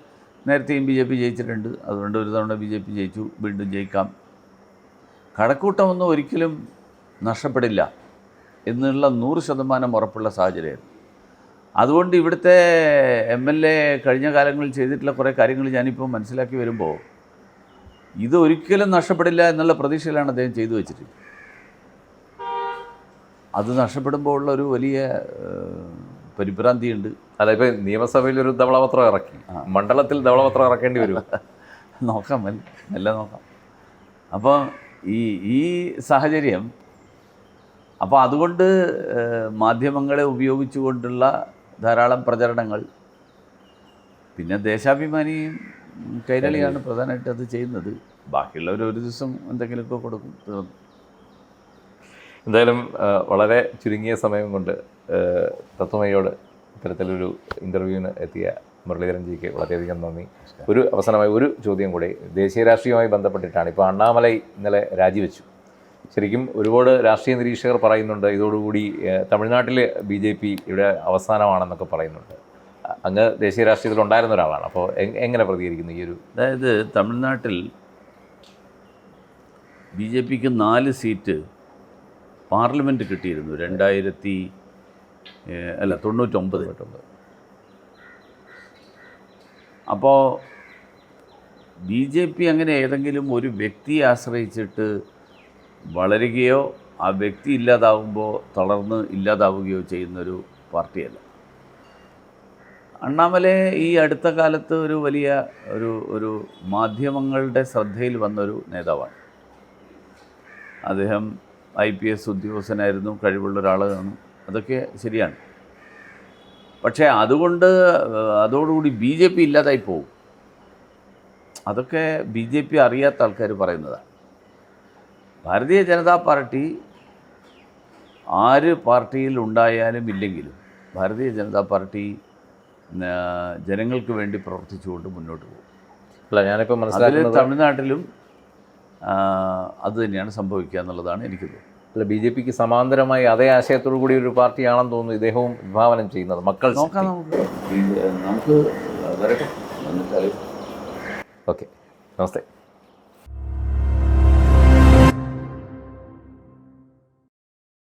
നേരത്തെയും BJP ജയിച്ചിട്ടുണ്ട്, അതുകൊണ്ട് ഒരു തവണ BJP ജയിച്ചു, വീണ്ടും ജയിക്കാം. കഴക്കൂട്ടമൊന്നും ഒരിക്കലും നഷ്ടപ്പെടില്ല എന്നുള്ള 100% ഉറപ്പുള്ള സാഹചര്യമായിരുന്നു. അതുകൊണ്ട് ഇവിടുത്തെ MLA കഴിഞ്ഞ കാലങ്ങളിൽ ചെയ്തിട്ടുള്ള കുറേ കാര്യങ്ങൾ ഞാനിപ്പോൾ മനസ്സിലാക്കി വരുമ്പോൾ ഇതൊരിക്കലും നഷ്ടപ്പെടില്ല എന്നുള്ള പ്രതീക്ഷയിലാണ് അദ്ദേഹം ചെയ്തു വെച്ചിട്ടുള്ളത്. അത് നഷ്ടപ്പെടുമ്പോൾ ഉള്ളൊരു വലിയ പരിഭ്രാന്തിയുണ്ട്. അല്ല, ഇപ്പോൾ നിയമസഭയിൽ ഒരു ധവളപത്രം ഇറക്കി, മണ്ഡലത്തിൽ ധവളപത്രം ഇറക്കേണ്ടി വരും. നോക്കാം, എല്ലാം നോക്കാം. അപ്പോൾ ഈ സാഹചര്യം, അപ്പോൾ അതുകൊണ്ട് മാധ്യമങ്ങളെ ഉപയോഗിച്ചുകൊണ്ടുള്ള ധാരാളം പ്രചരണങ്ങൾ, പിന്നെ ദേശാഭിമാനിയും കൈരളിയാണ് പ്രധാനമായിട്ട് അത് ചെയ്യുന്നത്. ബാക്കിയുള്ളവർ ഒരു ദിവസം എന്തെങ്കിലുമൊക്കെ കൊടുക്കും, തീർന്നു. എന്തായാലും വളരെ ചുരുങ്ങിയ സമയം കൊണ്ട് തത്വമയോട് ഇത്തരത്തിലൊരു ഇൻ്റർവ്യൂവിന് എത്തിയ മുരളീധരൻജിക്ക് വളരെയധികം നന്ദി. ഒരു അവസാനമായി ഒരു ചോദ്യം കൂടി ദേശീയ രാഷ്ട്രീയവുമായി ബന്ധപ്പെട്ടിട്ടാണ്. ഇപ്പോൾ അണ്ണാമലൈ ഇന്നലെ രാജിവെച്ചു. ശരിക്കും ഒരുപാട് രാഷ്ട്രീയ നിരീക്ഷകർ പറയുന്നുണ്ട് ഇതോടുകൂടി തമിഴ്നാട്ടിൽ BJP ഇവിടെ അവസാനമാണെന്നൊക്കെ പറയുന്നുണ്ട്. അങ്ങ് ദേശീയ രാഷ്ട്രീയത്തിൽ ഉണ്ടായിരുന്ന ഒരാളാണ്. അപ്പോൾ എങ്ങനെ പ്രതികരിക്കുന്നു ഈ ഒരു? അതായത് തമിഴ്നാട്ടിൽ BJPക്ക് 4 സീറ്റ് പാർലമെൻറ്റ് കിട്ടിയിരുന്നു 1999. അപ്പോൾ BJP അങ്ങനെ ഏതെങ്കിലും ഒരു വ്യക്തിയെ ആശ്രയിച്ചിട്ട് വളരുകയോ ആ വ്യക്തി ഇല്ലാതാവുമ്പോൾ തളർന്ന് ഇല്ലാതാവുകയോ ചെയ്യുന്നൊരു പാർട്ടിയല്ല. അണ്ണാമലൈ ഈ അടുത്ത കാലത്ത് ഒരു വലിയ ഒരു മാധ്യമങ്ങളുടെ ശ്രദ്ധയിൽ വന്നൊരു നേതാവാണ്. അദ്ദേഹം IPS ഉദ്യോഗസ്ഥനായിരുന്നു, കഴിവുള്ള ഒരാളാണ്, അതൊക്കെ ശരിയാണ്. പക്ഷേ അതോടുകൂടി BJP ഇല്ലാതായി പോകും. അതൊക്കെ BJP അറിയാത്ത ആൾക്കാർ പറയുന്നതാണ്. ഭാരതീയ ജനതാ പാർട്ടി ആര് പാർട്ടിയിൽ ഉണ്ടായാലും ഇല്ലെങ്കിലും ഭാരതീയ ജനതാ പാർട്ടി ജനങ്ങൾക്ക് വേണ്ടി പ്രവർത്തിച്ചുകൊണ്ട് മുന്നോട്ട് പോകും. അല്ല, ഞാനിപ്പോൾ മനസ്സിലാക്കുന്നത് തമിഴ്നാട്ടിലും അത് തന്നെയാണ് സംഭവിക്കുക എന്നുള്ളതാണ് എനിക്ക് തോന്നുന്നത്. അല്ല, BJPക്ക് സമാന്തരമായി അതേ ആശയത്തോടു കൂടി ഒരു പാർട്ടിയാണെന്ന് തോന്നുന്നു ഇദ്ദേഹവും വിഭാവനം ചെയ്യുന്നത്. മക്കൾ നോക്കാം, നമുക്ക് വരട്ടെ. ഓക്കെ, നമസ്തേ.